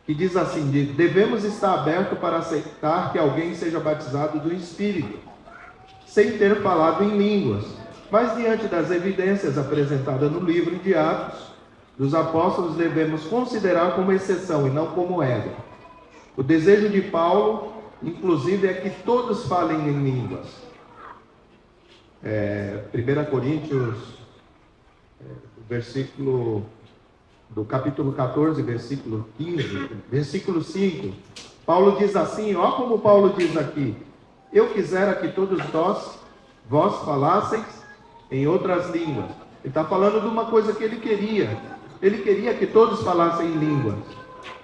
que diz assim: devemos estar abertos para aceitar que alguém seja batizado do Espírito, sem ter falado em línguas. Mas diante das evidências apresentadas no livro de Atos dos Apóstolos, devemos considerar como exceção e não como regra. O desejo de Paulo, inclusive, é que todos falem em línguas. 1 Coríntios, do capítulo 14, versículo 15, versículo 5, Paulo diz assim, ó como Paulo diz aqui: eu quisera que todos vós falasseis em outras línguas. Ele está falando de uma coisa que ele queria que todos falassem em línguas,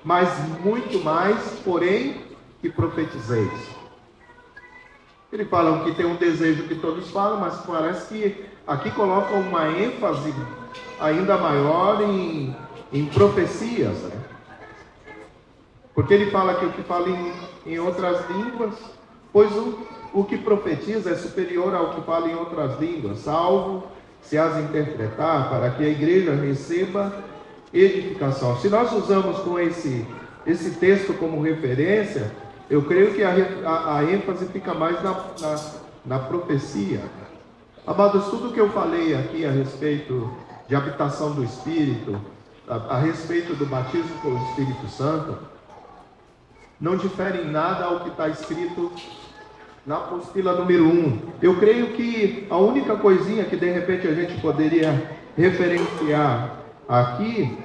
mas muito mais, porém, que profetizeis. Ele fala que tem um desejo que todos falam, mas parece que aqui coloca uma ênfase ainda maior em profecias, né? Porque ele fala que o que fala em outras línguas, pois o que profetiza é superior ao que fala em outras línguas, salvo se as interpretar, para que a igreja receba edificação. Se nós usamos com esse texto como referência, eu creio que a ênfase fica mais na profecia. Amados, tudo que eu falei aqui a respeito de habitação do Espírito, a respeito do batismo com o Espírito Santo, não difere em nada ao que está escrito na apostila número 1. Eu creio que a única coisinha que de repente a gente poderia referenciar aqui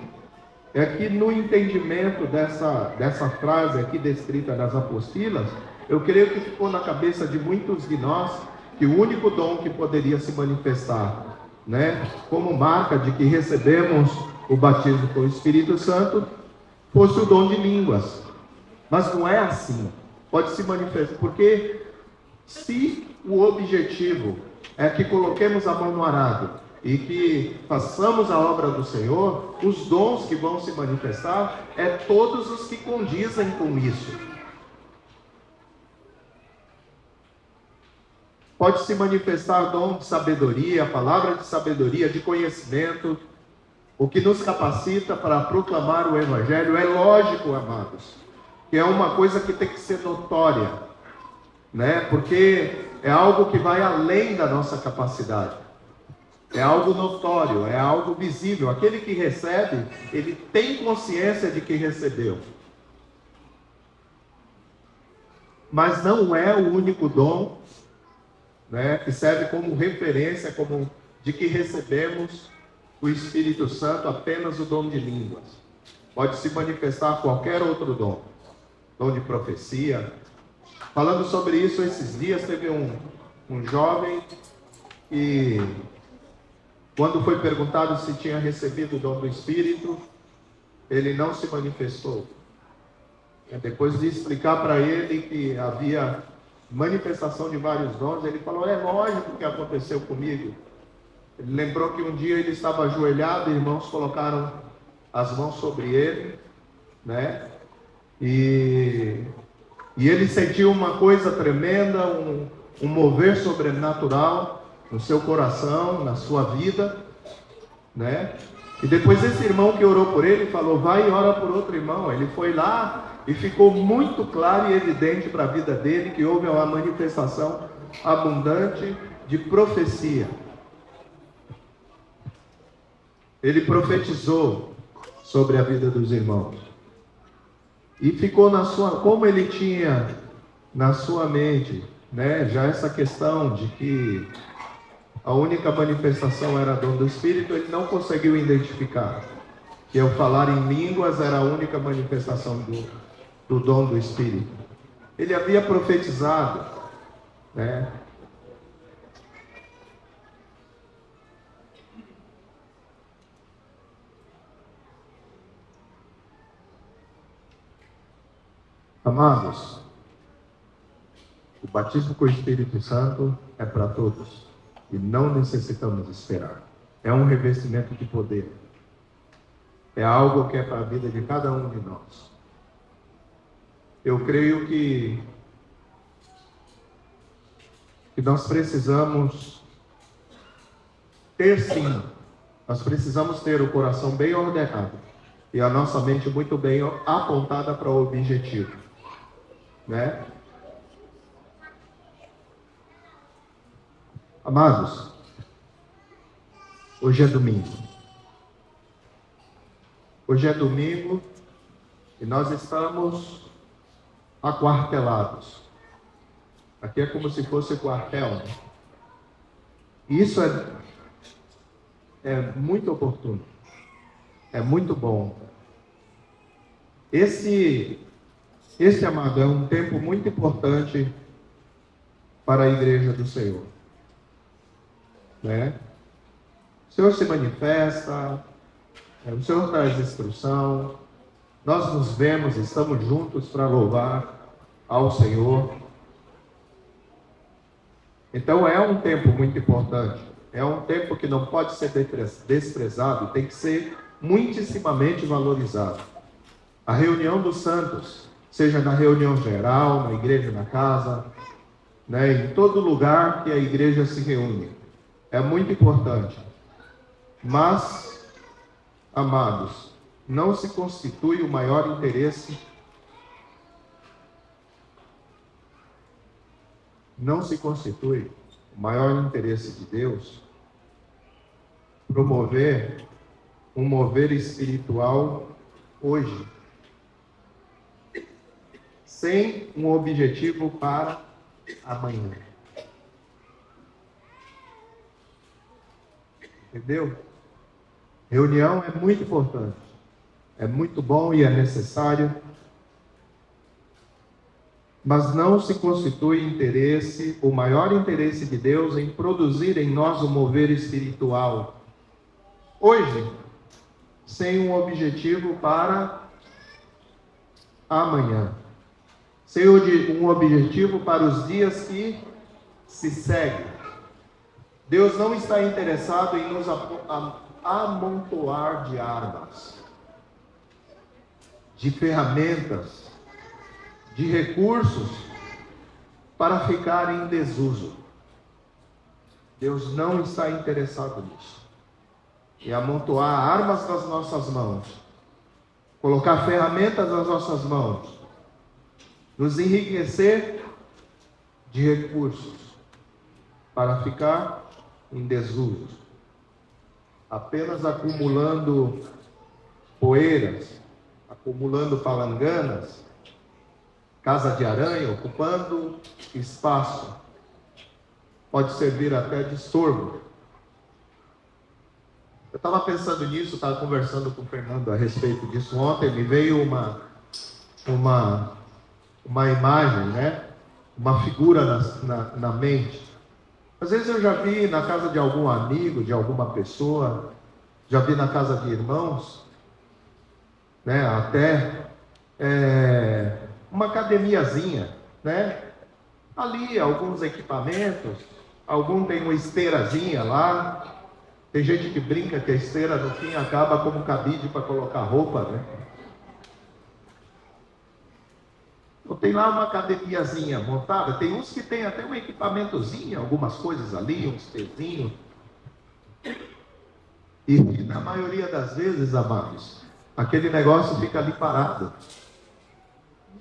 é que no entendimento dessa frase aqui descrita nas apostilas, eu creio que ficou na cabeça de muitos de nós que o único dom que poderia se manifestar, né, como marca de que recebemos o batismo com o Espírito Santo, fosse o dom de línguas. Mas não é assim. Pode se manifestar, porque se o objetivo é que coloquemos a mão no arado e que façamos a obra do Senhor, os dons que vão se manifestar é todos os que condizem com isso. Pode se manifestar dom de sabedoria, palavra de sabedoria, de conhecimento, o que nos capacita para proclamar o Evangelho. É lógico, amados, que é uma coisa que tem que ser notória, né? Porque é algo que vai além da nossa capacidade. É algo notório, é algo visível. Aquele que recebe, ele tem consciência de que recebeu. Mas não é o único dom, né, que serve como referência, como de que recebemos o Espírito Santo apenas o dom de línguas. Pode se manifestar qualquer outro dom. Dom de profecia. Falando sobre isso, esses dias teve um jovem que, quando foi perguntado se tinha recebido o dom do Espírito, ele não se manifestou. Depois de explicar para ele que havia manifestação de vários dons, ele falou: é lógico que aconteceu comigo. Ele lembrou que um dia ele estava ajoelhado, irmãos colocaram as mãos sobre ele, né? E ele sentiu uma coisa tremenda, um mover sobrenatural no seu coração, na sua vida, né? E depois esse irmão que orou por ele falou: vai e ora por outro irmão. Ele foi lá e ficou muito claro e evidente para a vida dele que houve uma manifestação abundante de profecia. Ele profetizou sobre a vida dos irmãos. E ficou como ele tinha na sua mente, né, já essa questão de que a única manifestação era dom do Espírito, ele não conseguiu identificar que ao falar em línguas era a única manifestação do dom do Espírito. Ele havia profetizado, né? Amados, o batismo com o Espírito Santo é para todos e não necessitamos esperar. É um revestimento de poder. É algo que é para a vida de cada um de nós. Eu creio que nós precisamos ter sim, nós precisamos ter o coração bem ordenado e a nossa mente muito bem apontada para o objetivo, né? Amados, hoje é domingo. Hoje é domingo e nós estamos aquartelados. Aqui é como se fosse quartel, né? Isso é muito oportuno. É muito bom. Esse, amado, é um tempo muito importante para a igreja do Senhor, né? O Senhor se manifesta, o Senhor traz instrução, nós nos vemos, estamos juntos para louvar ao Senhor. Então é um tempo muito importante, é um tempo que não pode ser desprezado, tem que ser muitíssimamente valorizado. A reunião dos santos, seja na reunião geral, na igreja, na casa, né, em todo lugar que a igreja se reúne, é muito importante. Mas, amados, não se constitui o maior interesse, não se constitui o maior interesse de Deus promover um mover espiritual hoje, sem um objetivo para amanhã. Entendeu? Reunião é muito importante, é muito bom e é necessário, mas não se constitui interesse, o maior interesse de Deus em produzir em nós um mover espiritual hoje, sem um objetivo para amanhã, sem um objetivo para os dias que se seguem. Deus não está interessado em nos amontoar de armas, de ferramentas, de recursos para ficar em desuso. Deus não está interessado nisso. E amontoar armas nas nossas mãos, colocar ferramentas nas nossas mãos, nos enriquecer de recursos para ficar em desuso, apenas acumulando poeiras, acumulando palanganas, casa de aranha, ocupando espaço, pode servir até de estorvo. Eu estava pensando nisso, estava conversando com o Fernando a respeito disso ontem, me veio uma imagem, né? Uma figura na mente. Às vezes eu já vi na casa de algum amigo, de alguma pessoa, já vi na casa de irmãos, né? Até uma academiazinha, né? Ali alguns equipamentos, algum tem uma esteirazinha lá. Tem gente que brinca que a esteira no fim acaba como cabide para colocar roupa, né? Então tem lá uma academiazinha montada, tem uns que tem até um equipamentozinho, algumas coisas ali, uns pezinhos. E na maioria das vezes, amados, aquele negócio fica ali parado.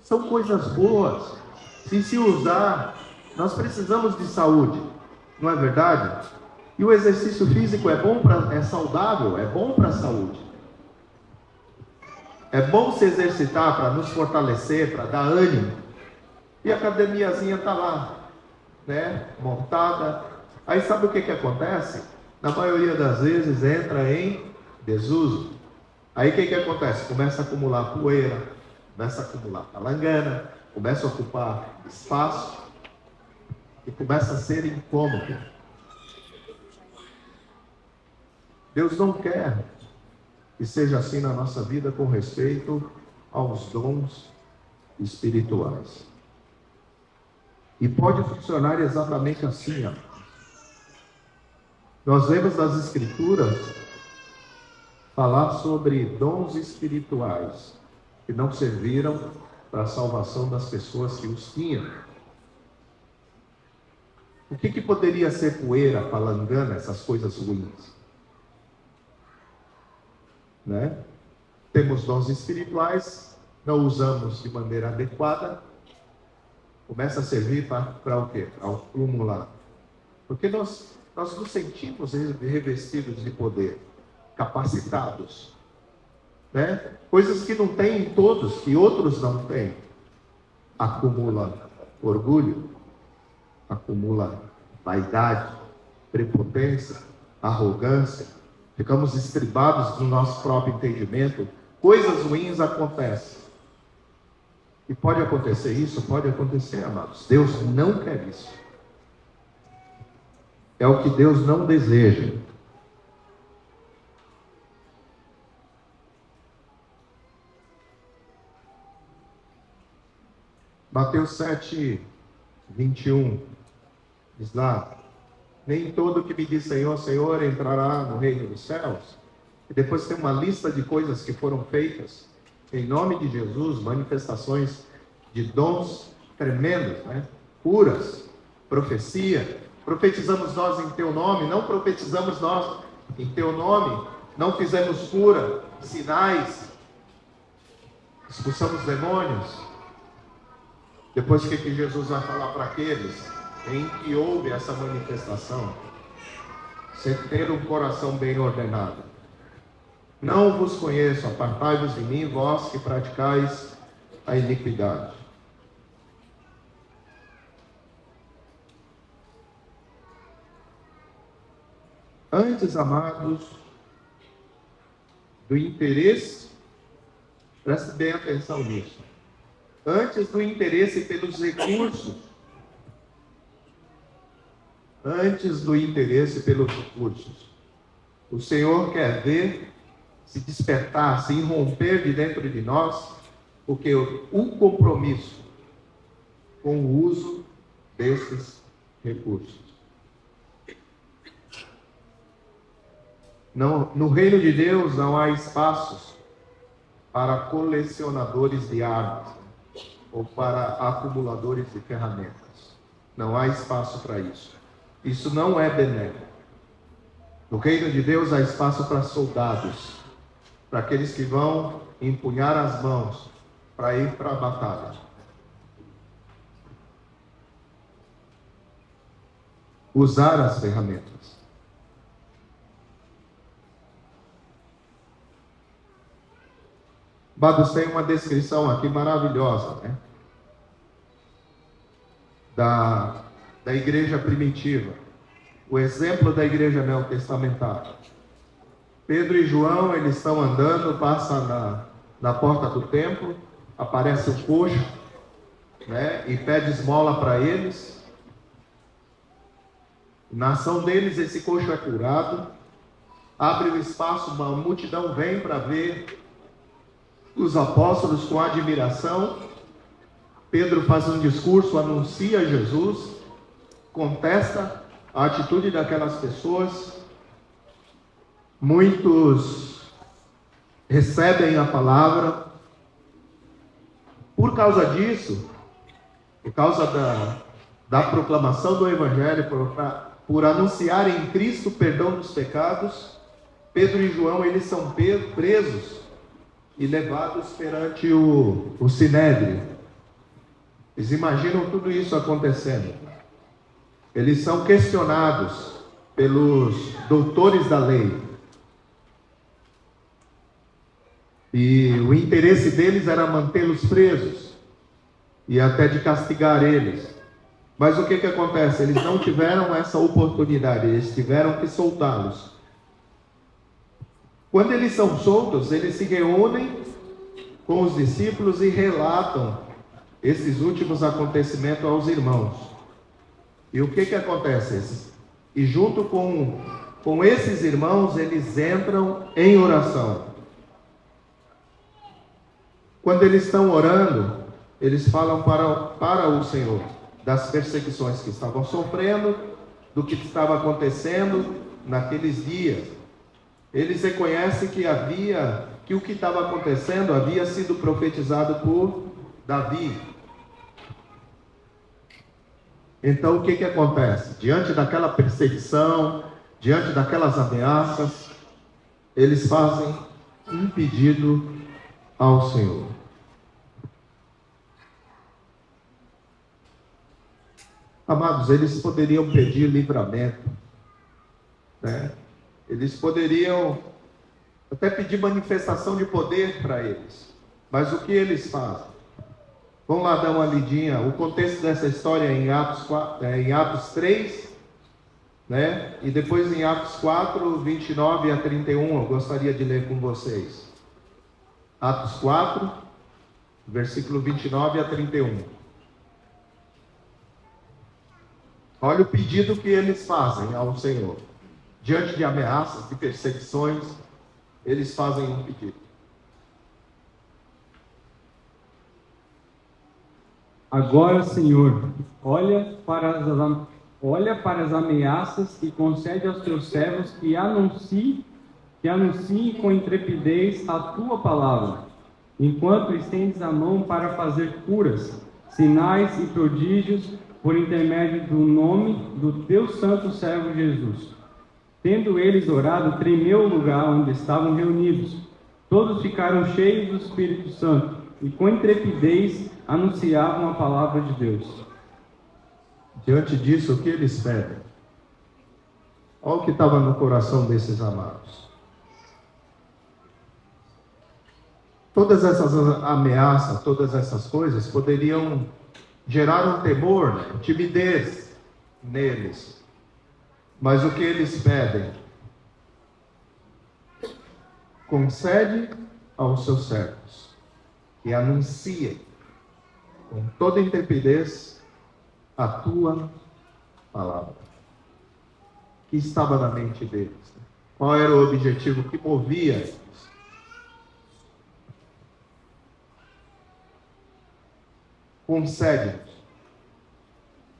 São coisas boas. Se usar, nós precisamos de saúde, não é verdade? E o exercício físico é saudável, é bom para a saúde. É bom se exercitar para nos fortalecer, para dar ânimo. E a academiazinha está lá, né? Montada. Aí sabe o que acontece? Na maioria das vezes entra em desuso. Aí o que acontece? Começa a acumular poeira, começa a acumular palangana, começa a ocupar espaço e começa a ser incômodo. Deus não quer que seja assim na nossa vida com respeito aos dons espirituais. E pode funcionar exatamente assim, ó. Nós vemos nas Escrituras falar sobre dons espirituais que não serviram para a salvação das pessoas que os tinham. O que poderia ser poeira, palangana, essas coisas ruins? Né? Temos dons espirituais, não usamos de maneira adequada, começa a servir para o quê? Para acumular. Porque nós nos sentimos revestidos de poder, capacitados, né? Coisas que não tem todos, que outros não têm. Acumula orgulho, acumula vaidade, prepotência, arrogância. Ficamos estribados no nosso próprio entendimento. Coisas ruins acontecem. E pode acontecer isso? Pode acontecer, amados. Deus não quer isso. É o que Deus não deseja. Mateus 7, 21, diz lá: nem todo que me diz Senhor, Senhor entrará no reino dos céus. E depois tem uma lista de coisas que foram feitas em nome de Jesus, manifestações de dons tremendos, né? Curas, profecia. Profetizamos nós em teu nome, não profetizamos nós em teu nome, não fizemos cura, sinais, expulsamos demônios. Depois o que Jesus vai falar para aqueles em que houve essa manifestação? Você ter um coração bem ordenado. Não vos conheço, apartai-vos de mim, vós que praticais a iniquidade. Antes, amados, do interesse, preste bem atenção nisso. Antes do interesse pelos recursos, o Senhor quer ver se despertar, se irromper de dentro de nós, porque o compromisso com o uso desses recursos. Não, no reino de Deus não há espaços para colecionadores de armas ou para acumuladores de ferramentas. Não há espaço para isso. Isso não é benéfico. No reino de Deus há espaço para soldados, para aqueles que vão empunhar as mãos para ir para a batalha. Usar as ferramentas. Bados tem uma descrição aqui maravilhosa, né? Da igreja primitiva. O exemplo da igreja neotestamentária. Pedro e João, eles estão andando, passa na porta do templo, aparece o coxo, né, e pede esmola para eles. Na ação deles, esse coxo é curado, abre o espaço, uma multidão vem para ver os apóstolos com admiração. Pedro faz um discurso, anuncia Jesus, contesta a atitude daquelas pessoas. Muitos recebem a palavra. Por causa disso, por causa da proclamação do Evangelho, por anunciarem em Cristo o perdão dos pecados, Pedro e João, eles são presos e levados perante o Sinédrio. Eles imaginam tudo isso acontecendo. Eles são questionados pelos doutores da lei. E o interesse deles era mantê-los presos e até de castigar eles. Mas o que acontece? Eles não tiveram essa oportunidade, eles tiveram que soltá-los. Quando eles são soltos, eles se reúnem com os discípulos e relatam esses últimos acontecimentos aos irmãos. E o que acontece? E junto com esses irmãos, eles entram em oração. Quando eles estão orando, eles falam para o Senhor das perseguições que estavam sofrendo, do que estava acontecendo naqueles dias. Eles reconhecem que o que estava acontecendo havia sido profetizado por Davi. Então o que acontece? Diante daquela perseguição, diante daquelas ameaças, eles fazem um pedido ao Senhor. Amados, eles poderiam pedir livramento, né? Eles poderiam até pedir manifestação de poder para eles. Mas o que eles fazem? Vamos lá dar uma lidinha. O contexto dessa história é em Atos 3, né? E depois em Atos 4, 29 a 31, eu gostaria de ler com vocês. Atos 4, versículo 29 a 31. Olha o pedido que eles fazem ao Senhor. Diante de ameaças, de perseguições, eles fazem um pedido. Agora, Senhor, olha para as ameaças e concede aos teus servos que anunciem com intrepidez a tua palavra, enquanto estendes a mão para fazer curas, sinais e prodígios por intermédio do nome do teu santo servo Jesus. Tendo eles orado, tremeu o lugar onde estavam reunidos. Todos ficaram cheios do Espírito Santo e com intrepidez anunciavam a palavra de Deus. Diante disso, o que eles pedem? Olha o que estava no coração desses amados. Todas essas ameaças, todas essas coisas poderiam gerar um temor, né? Timidez neles. Mas o que eles pedem? Concede aos seus servos que anunciem com toda intrepidez a tua palavra. O que estava na mente deles? Qual era o objetivo que movia eles? Concede-nos.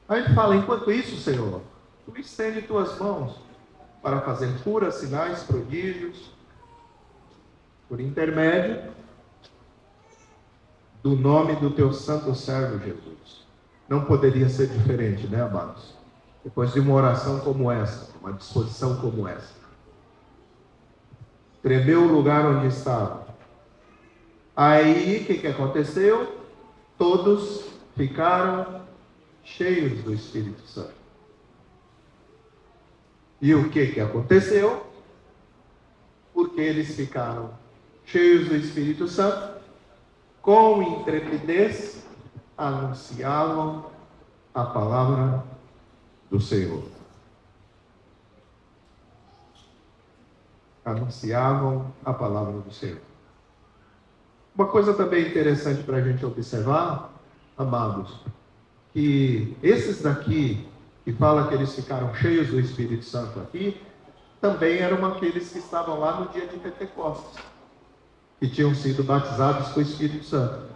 Aí ele fala: enquanto isso, Senhor, tu estende tuas mãos para fazer curas, sinais, prodígios, por intermédio do nome do teu santo servo Jesus. Não poderia ser diferente, né, amados? Depois de uma oração como essa, uma disposição como essa. Tremeu o lugar onde estava. Aí, o que aconteceu? Todos ficaram cheios do Espírito Santo. E o que aconteceu? Porque eles ficaram cheios do Espírito Santo, com intrepidez anunciavam a palavra do Senhor. anunciavam a palavra do Senhor. Uma coisa também interessante para a gente observar, amados, que esses daqui, que fala que eles ficaram cheios do Espírito Santo aqui, também eram aqueles que estavam lá no dia de Pentecostes, que tinham sido batizados com o Espírito Santo.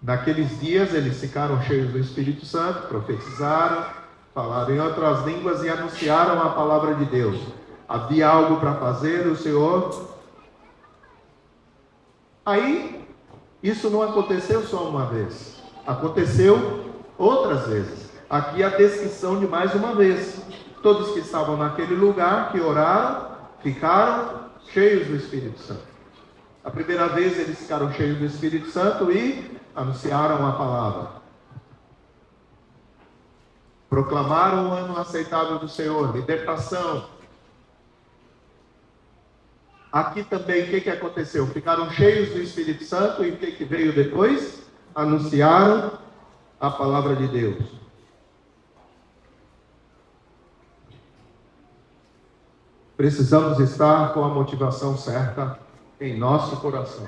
Naqueles dias eles ficaram cheios do Espírito Santo, profetizaram, falaram em outras línguas e anunciaram a palavra de Deus. Havia algo para fazer, o Senhor. Aí, isso não aconteceu só uma vez, aconteceu outras vezes. Aqui a descrição de mais uma vez. Todos que estavam naquele lugar, que oraram, ficaram cheios do Espírito Santo. A primeira vez eles ficaram cheios do Espírito Santo e anunciaram a palavra. Proclamaram o ano aceitável do Senhor, libertação. Aqui também, o que aconteceu? Ficaram cheios do Espírito Santo e o que veio depois? Anunciaram a palavra de Deus. Precisamos estar com a motivação certa em nosso coração.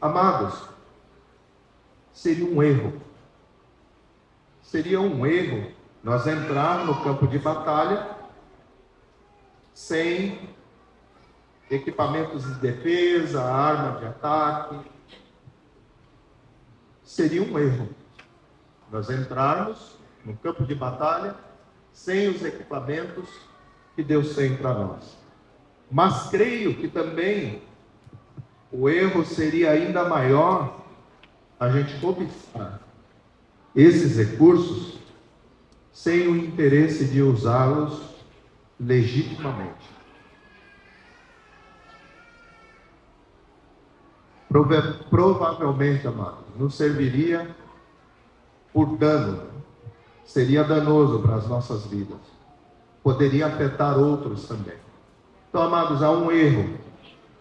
Amados, seria um erro nós entrar no campo de batalha sem equipamentos de defesa, arma de ataque. Seria um erro nós entrarmos no campo de batalha sem os equipamentos que Deus tem para nós. Mas creio que também o erro seria ainda maior a gente cobiçar esses recursos sem o interesse de usá-los legitimamente. Provavelmente, amados, nos serviria por dano, seria danoso para as nossas vidas, poderia afetar outros também. Então, amados, há um erro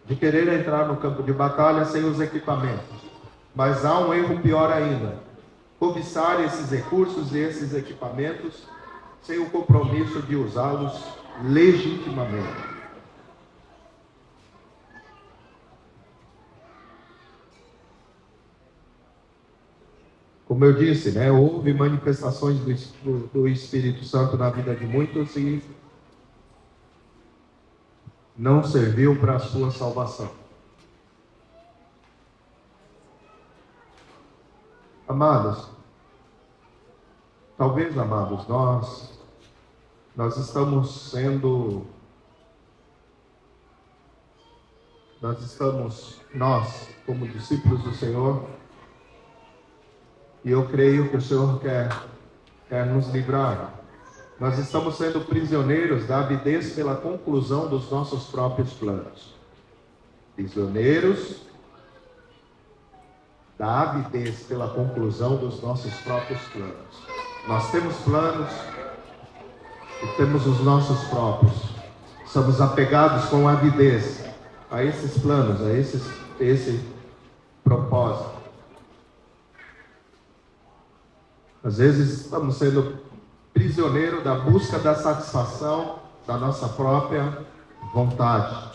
de querer entrar no campo de batalha sem os equipamentos, mas há um erro pior ainda: cobiçar esses recursos e esses equipamentos sem o compromisso de usá-los legitimamente. Como eu disse, houve manifestações do Espírito Santo na vida de muitos e não serviu para a sua salvação. Amados, talvez, amados, nós estamos, como discípulos do Senhor, e eu creio que o Senhor quer nos livrar. Nós estamos sendo prisioneiros da avidez pela conclusão dos nossos próprios planos. Prisioneiros da avidez pela conclusão dos nossos próprios planos. Nós temos planos e temos os nossos próprios. Somos apegados com avidez a esses planos, a esse propósito. Às vezes estamos sendo prisioneiros da busca da satisfação da nossa própria vontade.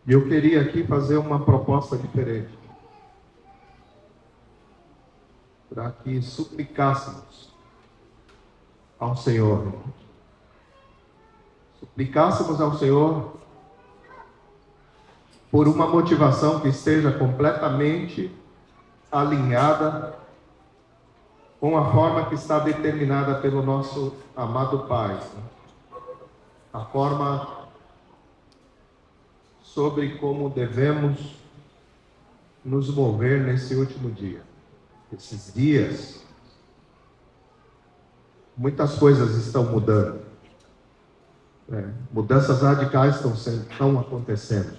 Eu queria aqui fazer uma proposta diferente, para que suplicássemos ao Senhor. Suplicássemos ao Senhor por uma motivação que esteja completamente alinhada com a forma que está determinada pelo nosso amado Pai. A forma sobre como devemos nos mover nesse último dia. Esses dias, muitas coisas estão mudando. Mudanças radicais estão acontecendo.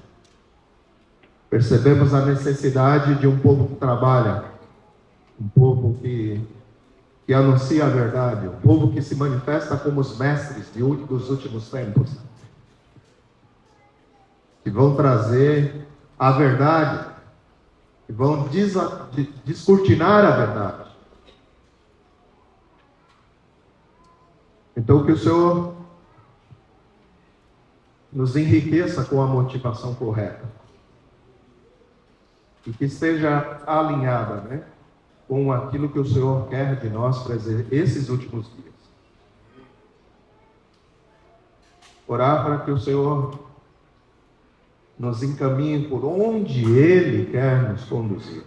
Percebemos a necessidade de um povo que trabalha, um povo que anuncia a verdade, um povo que se manifesta como os mestres dos últimos tempos, que vão trazer a verdade, e vão descortinar a verdade. Então, que o Senhor nos enriqueça com a motivação correta e que esteja alinhada, né, com aquilo que o Senhor quer de nós para esses últimos dias. Orar para que o Senhor nos encaminhe por onde Ele quer nos conduzir.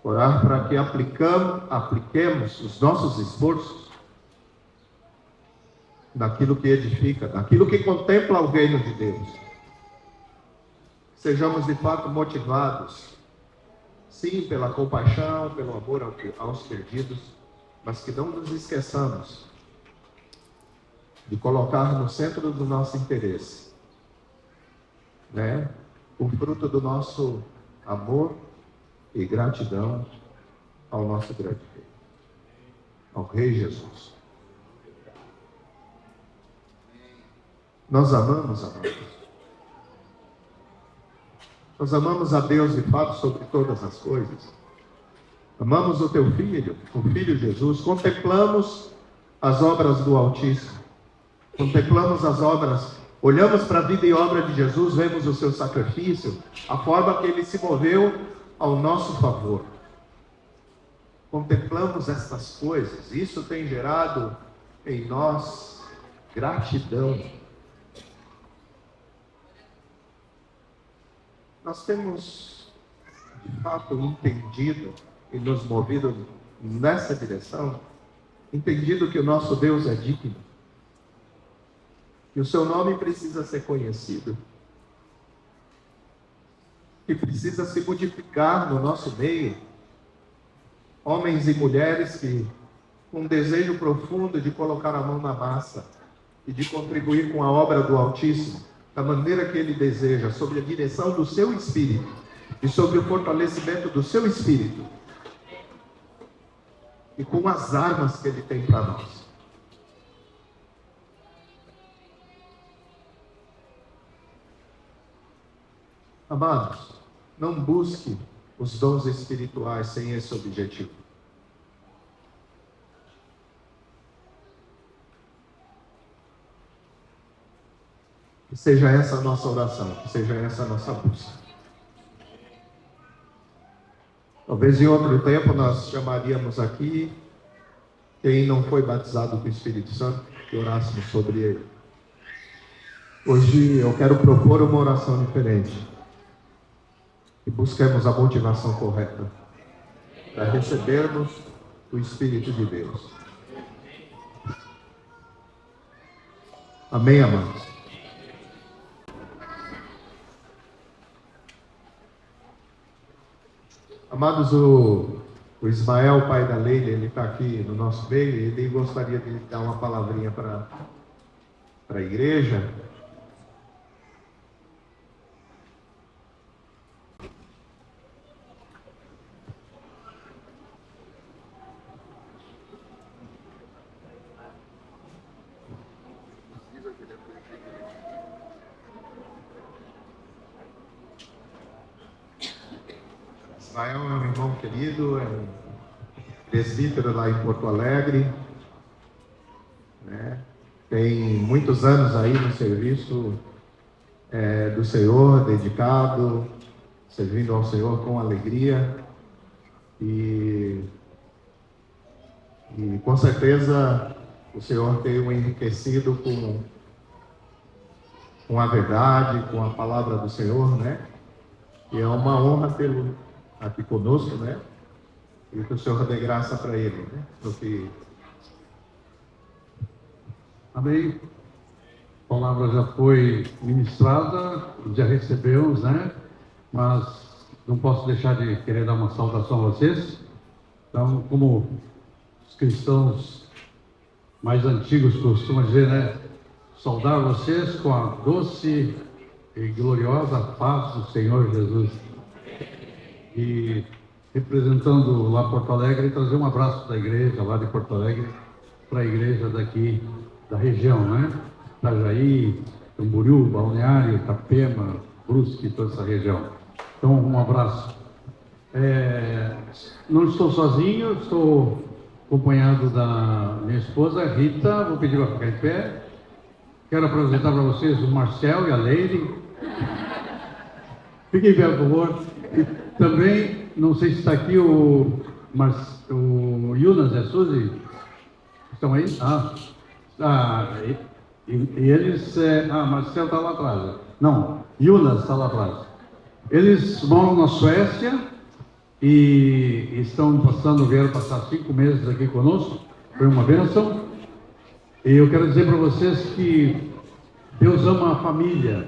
Orar para que apliquemos os nossos esforços naquilo que edifica, naquilo que contempla o reino de Deus. Sejamos de fato motivados, sim, pela compaixão, pelo amor aos perdidos, mas que não nos esqueçamos de colocar no centro do nosso interesse, né, o fruto do nosso amor e gratidão ao nosso grande Rei, ao Rei Jesus. Nós amamos, amados. Nós amamos a Deus de fato sobre todas as coisas. Amamos o teu Filho, o Filho Jesus. Contemplamos as obras do Altíssimo. Contemplamos as obras, olhamos para a vida e obra de Jesus, vemos o seu sacrifício, a forma que ele se moveu ao nosso favor. Contemplamos estas coisas, isso tem gerado em nós gratidão. Nós temos, de fato, entendido e nos movido nessa direção, entendido que o nosso Deus é digno, que o seu nome precisa ser conhecido, que precisa se multiplicar no nosso meio, homens e mulheres que, com um desejo profundo de colocar a mão na massa e de contribuir com a obra do Altíssimo, da maneira que Ele deseja, sob a direção do seu Espírito e sobre o fortalecimento do seu Espírito, e com as armas que Ele tem para nós. Amados, não busque os dons espirituais sem esse objetivo. Que seja essa a nossa oração, que seja essa a nossa busca. Talvez em outro tempo nós chamaríamos aqui quem não foi batizado com o Espírito Santo, que orássemos sobre ele. Hoje eu quero propor uma oração diferente. E busquemos a motivação correta para recebermos o Espírito de Deus. Amém, amados? Amados, o Ismael, pai da Leila, ele está aqui no nosso meio e ele gostaria de dar uma palavrinha para a igreja. Israel é um irmão querido, é um presbítero lá em Porto Alegre, né? Tem muitos anos aí no serviço do Senhor, dedicado, servindo ao Senhor com alegria e com certeza o Senhor tem o enriquecido com a verdade, com a palavra do Senhor, né? E é uma honra tê-lo aqui conosco, né? E que o Senhor dê graça para ele, né? Porque... Amém. A palavra já foi ministrada, já recebemos, né? Mas não posso deixar de querer dar uma saudação a vocês. Então, como os cristãos mais antigos costumam dizer, né? Saudar vocês com a doce e gloriosa paz do Senhor Jesus. E representando lá Porto Alegre, trazer um abraço da igreja lá de Porto Alegre para a igreja daqui da região, né? Itajaí, Camboriú, Balneário, Itapema, Brusque, toda essa região. Então, um abraço. Não estou sozinho, estou acompanhado da minha esposa, Rita. Vou pedir para ficar em pé. Quero apresentar para vocês o Marcel e a Leire. Fiquem em pé, por favor. E também, não sei se está aqui o Yunas e a Suzy. Estão aí? E eles... Marcel está lá atrás. Não, Yunas está lá atrás. Eles moram na Suécia e vieram passar 5 meses aqui conosco. Foi uma bênção. E eu quero dizer para vocês que Deus ama a família.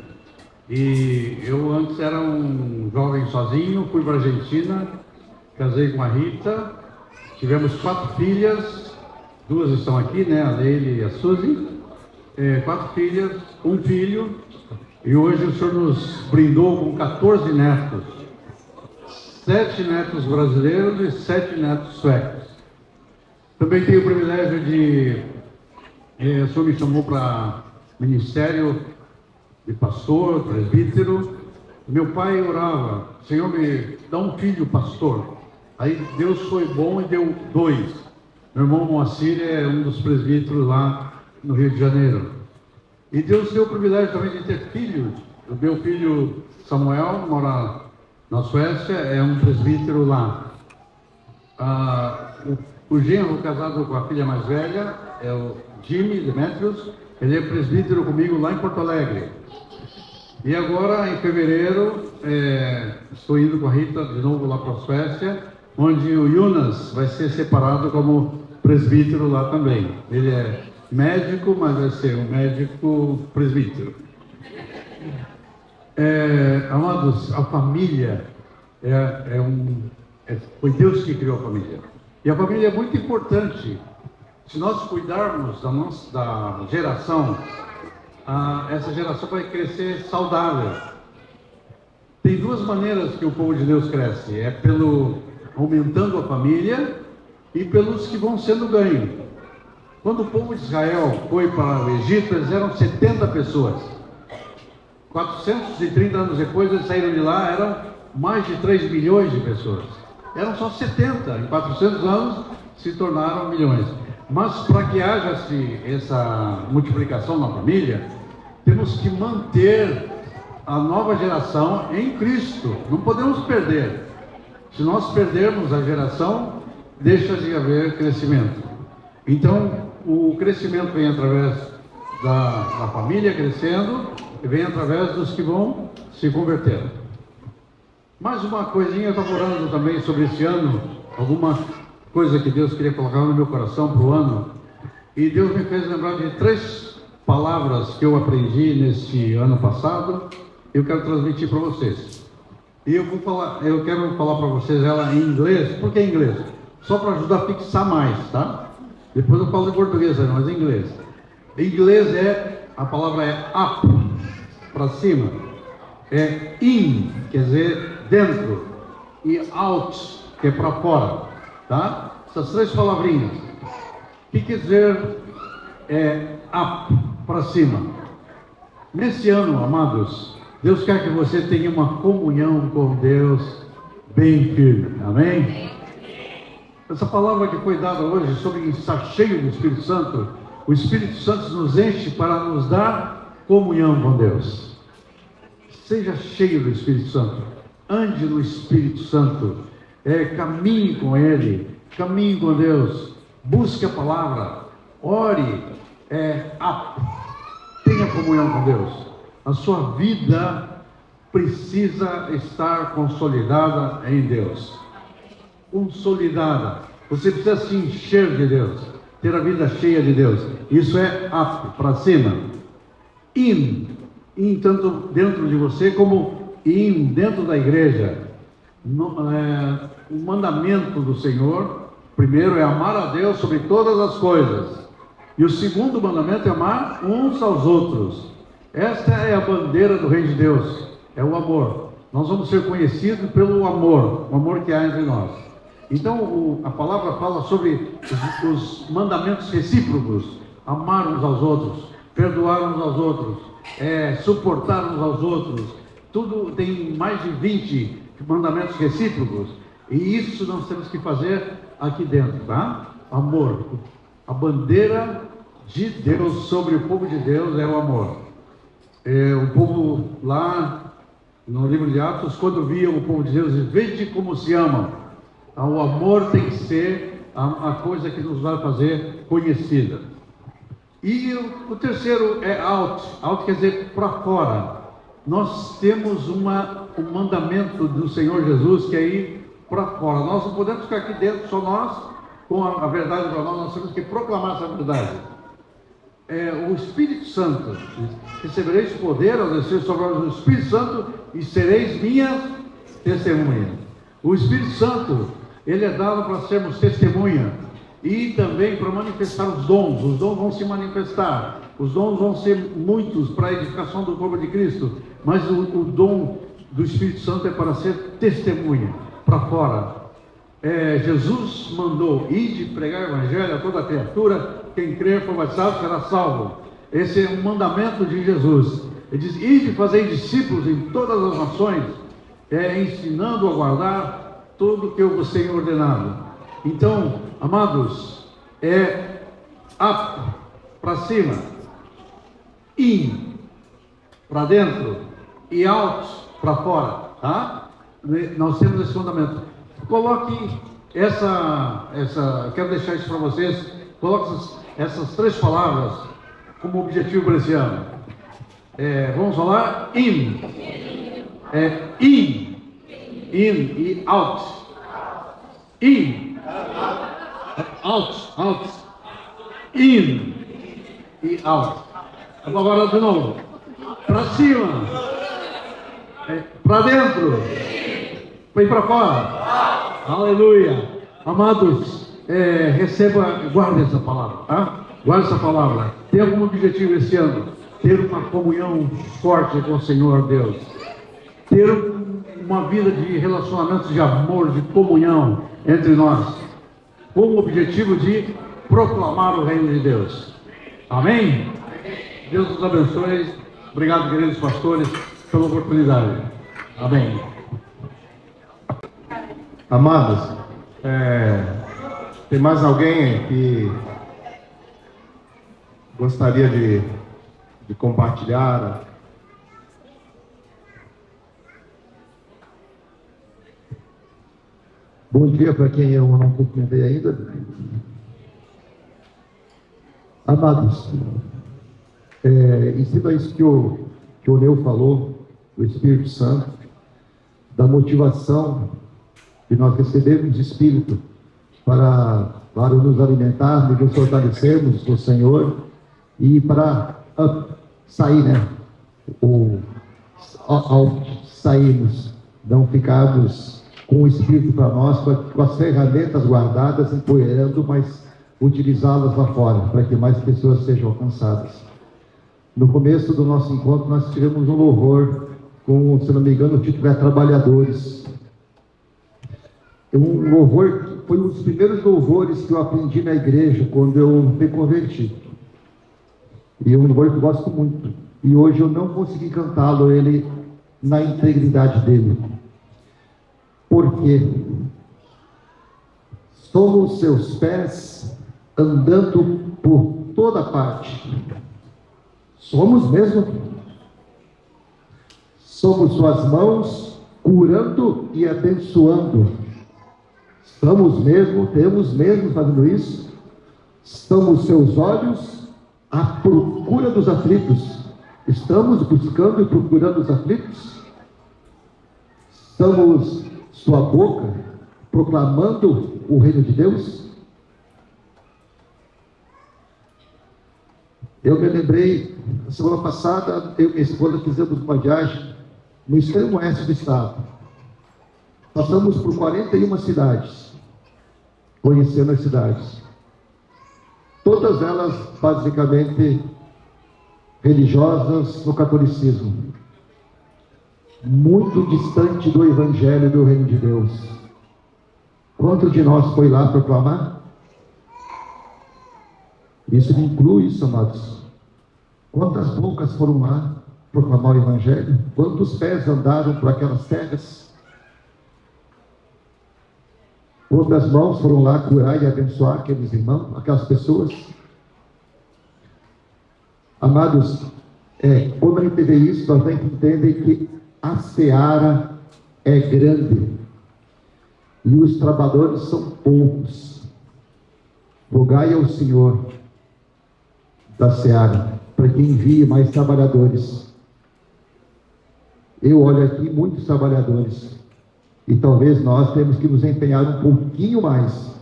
E eu antes era um jovem sozinho, fui para a Argentina, casei com a Rita, tivemos 4 filhas, 2 estão aqui, né? A Leile e a Suzy. 4 filhas, 1 filho, e hoje o Senhor nos brindou com 14 netos. 7 netos brasileiros e 7 netos suecos. Também tenho o privilégio de... o Senhor me chamou para ministério de pastor, presbítero. Meu pai orava: Senhor, me dá um filho pastor. Aí Deus foi bom e deu 2. Meu irmão Moacir é um dos presbíteros lá no Rio de Janeiro. E Deus deu o privilégio também de ter filhos. O meu filho Samuel mora na Suécia, é um presbítero lá. O genro casado com a filha mais velha é o Jimmy Demetrius, ele é presbítero comigo lá em Porto Alegre. E agora, em fevereiro, estou indo com a Rita de novo lá para a Suécia, onde o Yunas vai ser separado como presbítero lá também. Ele é médico, mas vai ser um médico presbítero. Amados, a família foi Deus que criou a família. E a família é muito importante. Se nós cuidarmos da geração, essa geração vai crescer saudável. Tem 2 maneiras que o povo de Deus cresce: aumentando a família e pelos que vão sendo ganhos. Quando o povo de Israel foi para o Egito, eles eram 70 pessoas. 430 anos depois, eles saíram de lá, eram mais de 3 milhões de pessoas. Eram só 70, em 400 anos se tornaram milhões. Mas para que haja essa multiplicação na família, temos que manter a nova geração em Cristo. Não podemos perder. Se nós perdermos a geração, deixa de haver crescimento. Então, o crescimento vem através da família crescendo e vem através dos que vão se converter. Mais uma coisinha, eu estava orando também sobre esse ano, alguma coisa que Deus queria colocar no meu coração para o ano, e Deus me fez lembrar de 3 palavras que eu aprendi neste ano passado. Eu quero transmitir para vocês. E eu quero falar para vocês ela em inglês. Por que em inglês? Só para ajudar a fixar mais, tá? Depois eu falo em português, mas em inglês. Em inglês a palavra é up, para cima. É in, quer dizer dentro. E out, que é para fora, tá? Essas 3 palavrinhas. O que quer dizer up, para cima? Nesse ano, amados, Deus quer que você tenha uma comunhão com Deus bem firme. Amém? Essa palavra que foi dada hoje sobre estar cheio do Espírito Santo, o Espírito Santo nos enche para nos dar comunhão com Deus. Seja cheio do Espírito Santo, ande no Espírito Santo, caminhe com Ele, caminhe com Deus, busque a palavra, ore, tenha comunhão com Deus. A sua vida precisa estar consolidada em Deus. Consolidada. Você precisa se encher de Deus, ter a vida cheia de Deus. Isso é up, para cima. In, tanto dentro de você como in, dentro da igreja. O mandamento do Senhor, primeiro, é amar a Deus sobre todas as coisas. E o segundo mandamento é amar uns aos outros. Esta é a bandeira do Reino de Deus, é o amor. Nós vamos ser conhecidos pelo amor, o amor que há entre nós. Então, a palavra fala sobre os mandamentos recíprocos, amar uns aos outros. perdoar uns aos outros, suportar uns aos outros. Tudo tem mais de 20 mandamentos recíprocos. E isso nós temos que fazer aqui dentro, tá? Amor. A bandeira de Deus sobre o povo de Deus é o amor. O povo lá no livro de Atos, quando viam o povo de Deus, vede como se amam. O amor tem que ser a coisa que nos vai fazer conhecida. E o terceiro é out. Out quer dizer para fora. Nós temos um mandamento do Senhor Jesus que é ir para fora. Nós não podemos ficar aqui dentro, só nós, com a verdade para nós temos que proclamar essa verdade. O Espírito Santo, recebereis poder ao descer sobre o Espírito Santo e sereis minhas testemunhas. O Espírito Santo, ele é dado para sermos testemunha e também para manifestar os dons. Os dons vão se manifestar, os dons vão ser muitos para a edificação do corpo de Cristo, mas o dom do Espírito Santo é para ser testemunha, para fora. Jesus mandou: ide pregar o evangelho a toda criatura, quem crer e for batizado será salvo. Esse é um mandamento de Jesus. Ele diz: ide fazer discípulos em todas as nações, ensinando a guardar tudo que eu vos tenho ordenado. Então, amados, up, para cima, in, para dentro, e out, para fora, tá? Nós temos esse fundamento. Coloque quero deixar isso para vocês. Coloque essas 3 palavras como objetivo para esse ano. Vamos falar in. In e out. In, out, in e out. Agora de novo. Para cima, para dentro, vem para fora. Aleluia. Amados, guarde essa palavra, tá? Guarde essa palavra. Tenha como objetivo esse ano ter uma comunhão forte com o Senhor Deus, ter uma vida de relacionamentos de amor, de comunhão entre nós, com o objetivo de proclamar o reino de Deus. Amém? Deus nos abençoe. Obrigado, queridos pastores, pela oportunidade. Amém. Amados, tem mais alguém que gostaria de compartilhar? Bom dia para quem eu não cumprimentei ainda. Amados, em cima disso que o Neu falou, do Espírito Santo, da motivação que nós recebemos de Espírito para nos alimentarmos, nos fortalecermos do Senhor e para sair, ao sairmos, não ficarmos com o Espírito para nós, com as ferramentas guardadas, empoeirando, mas utilizá-las lá fora, para que mais pessoas sejam alcançadas. No começo do nosso encontro, nós tivemos um louvor com, se não me engano, o título é Trabalhadores. Um louvor, foi um dos primeiros louvores que eu aprendi na igreja, quando eu me converti. E é um louvor que eu gosto muito. E hoje eu não consegui cantá-lo, ele, na integridade dele. Porque somos seus pés andando por toda parte. Somos mesmo. Somos suas mãos curando e abençoando. Estamos mesmo, temos mesmo fazendo isso. Somos seus olhos à procura dos aflitos. Estamos buscando e procurando os aflitos. Somos sua boca proclamando o reino de Deus. Eu me lembrei, semana passada, eu e minha esposa fizemos uma viagem no extremo oeste do estado. Passamos por 41 cidades, conhecendo as cidades. Todas elas, basicamente, religiosas no catolicismo. Muito distante do Evangelho do Reino de Deus. Quanto de nós foi lá proclamar? Isso me inclui isso, amados. Quantas bocas foram lá proclamar o Evangelho? Quantos pés andaram por aquelas terras? Quantas mãos foram lá curar e abençoar aqueles irmãos, aquelas pessoas? Amados, quando a gente vê isso, nós temos que entender que a seara é grande e os trabalhadores são poucos. Rogai ao Senhor da seara para que envie mais trabalhadores. Eu olho aqui muitos trabalhadores e talvez nós temos que nos empenhar um pouquinho mais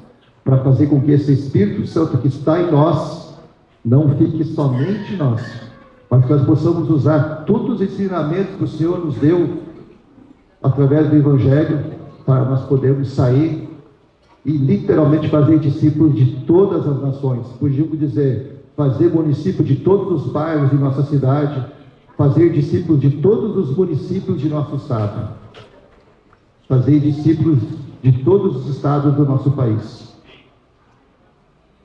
para fazer com que esse Espírito Santo que está em nós não fique somente em nós, mas que nós possamos usar todos os ensinamentos que o Senhor nos deu através do Evangelho para nós podermos sair e literalmente fazer discípulos de todas as nações. Podíamos dizer, fazer município de todos os bairros de nossa cidade, fazer discípulos de todos os municípios de nosso estado, fazer discípulos de todos os estados do nosso país.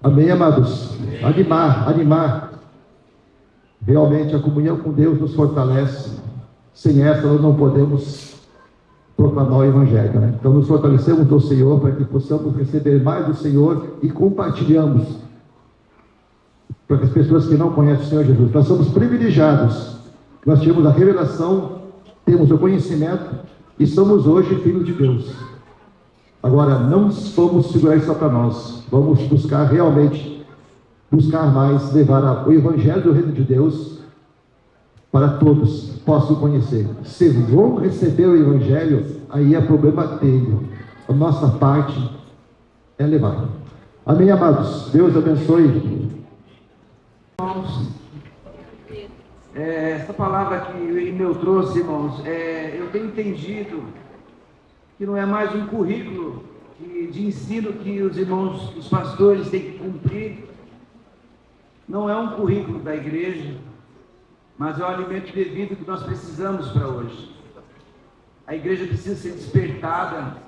Amém, amados? Animar. Realmente a comunhão com Deus nos fortalece. Sem essa nós não podemos proclamar o Evangelho, né? Então nos fortalecemos do Senhor para que possamos receber mais do Senhor e compartilhamos para as pessoas que não conhecem o Senhor Jesus. Nós somos privilegiados, nós tivemos a revelação, temos o conhecimento e somos hoje filhos de Deus. Agora, não vamos segurar isso só para nós, vamos buscar realmente, buscar mais, levar o Evangelho do Reino de Deus para todos possam conhecer. Se vão receber o Evangelho, aí é problema dele. A nossa parte é levar. Amém, amados? Deus abençoe. Irmãos, essa palavra que o Irineu trouxe, irmãos, eu tenho entendido que não é mais um currículo de ensino que os irmãos, os pastores têm que cumprir. Não é um currículo da igreja, mas é um alimento devido que nós precisamos para hoje. A igreja precisa ser despertada,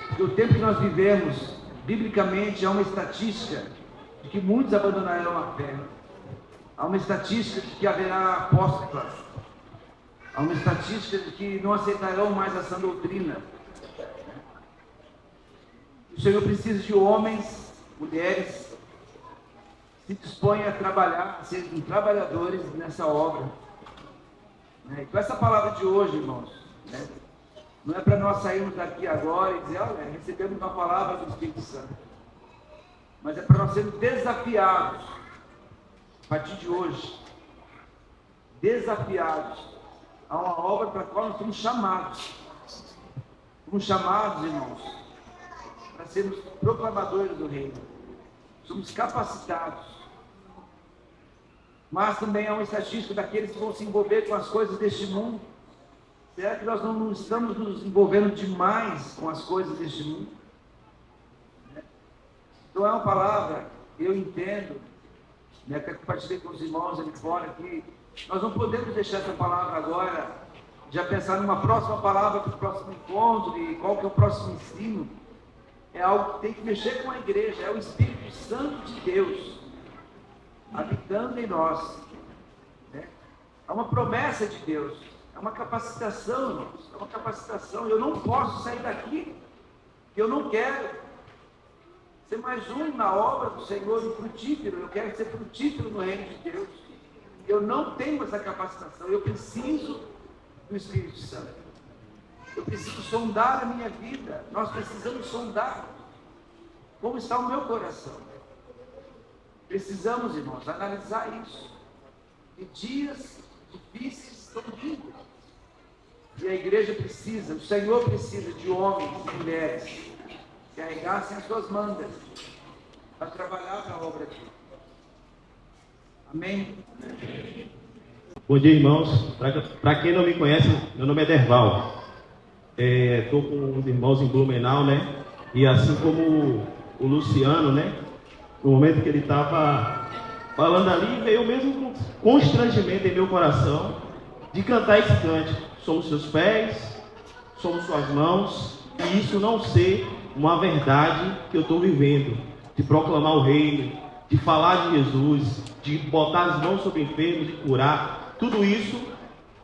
porque o tempo que nós vivemos, biblicamente, há uma estatística de que muitos abandonarão a fé. Há uma estatística de que haverá apóstatas. Há uma estatística de que não aceitarão mais a sã doutrina. O Senhor precisa de homens, mulheres, que se dispõem a trabalhar, a serem trabalhadores nessa obra. Então essa palavra de hoje, irmãos, não é para nós sairmos daqui agora e dizer, olha, recebemos uma palavra do Espírito Santo. Mas é para nós sermos desafiados, a partir de hoje, desafiados a uma obra para a qual nós somos chamados. Somos chamados, irmãos, para sermos proclamadores do reino. Somos capacitados. Mas também há uma estatística daqueles que vão se envolver com as coisas deste mundo. Será que nós não estamos nos envolvendo demais com as coisas deste mundo? Então é uma palavra, eu entendo, até compartilhei com os irmãos ali fora, que nós não podemos deixar essa palavra agora, já pensar numa próxima palavra para o próximo encontro, e qual que é o próximo ensino. É algo que tem que mexer com a igreja, é o Espírito Santo de Deus habitando em nós. É uma promessa de Deus, é uma capacitação, irmãos, é uma capacitação. Eu não posso sair daqui, eu não quero ser mais um na obra do Senhor, um frutífero. Eu quero ser frutífero no reino de Deus. Eu não tenho essa capacitação, eu preciso do Espírito Santo. Eu preciso sondar a minha vida. Nós precisamos sondar como está o meu coração. Precisamos, irmãos, analisar isso. E dias difíceis estão vindo. E a igreja precisa, o Senhor precisa de homens e mulheres que arregassem as suas mangas para trabalhar na obra dele. Amém? Bom dia, irmãos. Para quem não me conhece, meu nome é Derval. Estou com os irmãos em Blumenau, né? E assim como o Luciano, né? No momento que ele estava falando ali, veio mesmo um constrangimento em meu coração de cantar esse cântico. Somos seus pés, somos suas mãos, e isso não ser uma verdade que eu estou vivendo, de proclamar o reino, de falar de Jesus, de botar as mãos sobre enfermos, de curar, tudo isso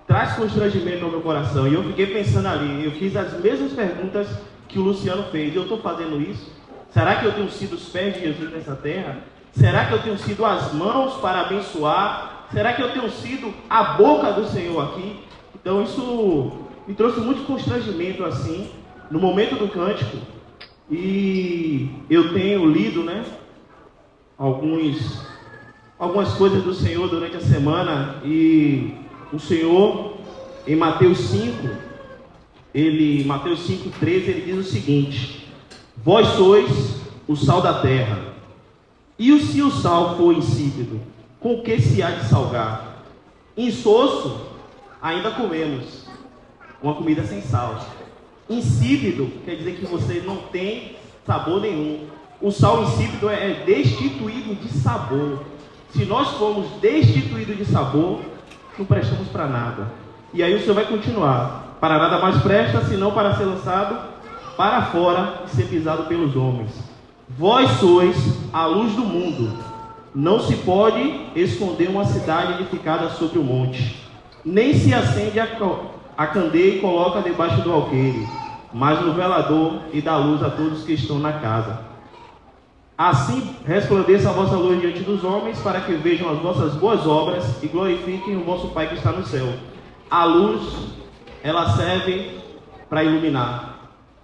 traz constrangimento no meu coração. E eu fiquei pensando ali, eu fiz as mesmas perguntas que o Luciano fez. Eu estou fazendo isso? Será que eu tenho sido os pés de Jesus nessa terra? Será que eu tenho sido as mãos para abençoar? Será que eu tenho sido a boca do Senhor aqui? Então isso me trouxe muito constrangimento assim, no momento do cântico. E eu tenho lido, né, algumas coisas do Senhor durante a semana. E o Senhor, em Mateus 5, Mateus 5,13, ele diz o seguinte: vós sois o sal da terra. E se o sal for insípido, com o que se há de salgar? Insosso, ainda comemos uma comida sem sal. Insípido quer dizer que você não tem sabor nenhum. O sal insípido é destituído de sabor. Se nós formos destituídos de sabor, não prestamos para nada. E aí o Senhor vai continuar: para nada mais presta, senão para ser lançado para fora e ser pisado pelos homens. Vós sois a luz do mundo. Não se pode esconder uma cidade edificada sobre o monte, nem se acende a candeia e coloca debaixo do alqueire, mas no velador, e dá luz a todos que estão na casa. Assim resplandeça a vossa luz diante dos homens, para que vejam as vossas boas obras e glorifiquem o vosso Pai que está no céu. A luz, ela serve para iluminar.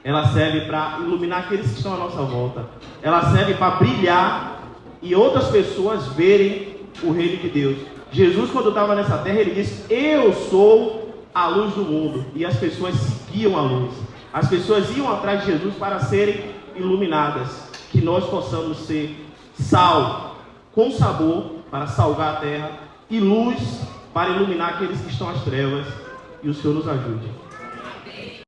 Ela serve para iluminar aqueles que estão à nossa volta. Ela serve para brilhar e outras pessoas verem o reino de Deus. Jesus, quando estava nessa terra, ele disse: eu sou a luz do mundo. E as pessoas seguiam a luz. As pessoas iam atrás de Jesus para serem iluminadas. Que nós possamos ser sal com sabor para salgar a terra e luz para iluminar aqueles que estão às trevas. E o Senhor nos ajude.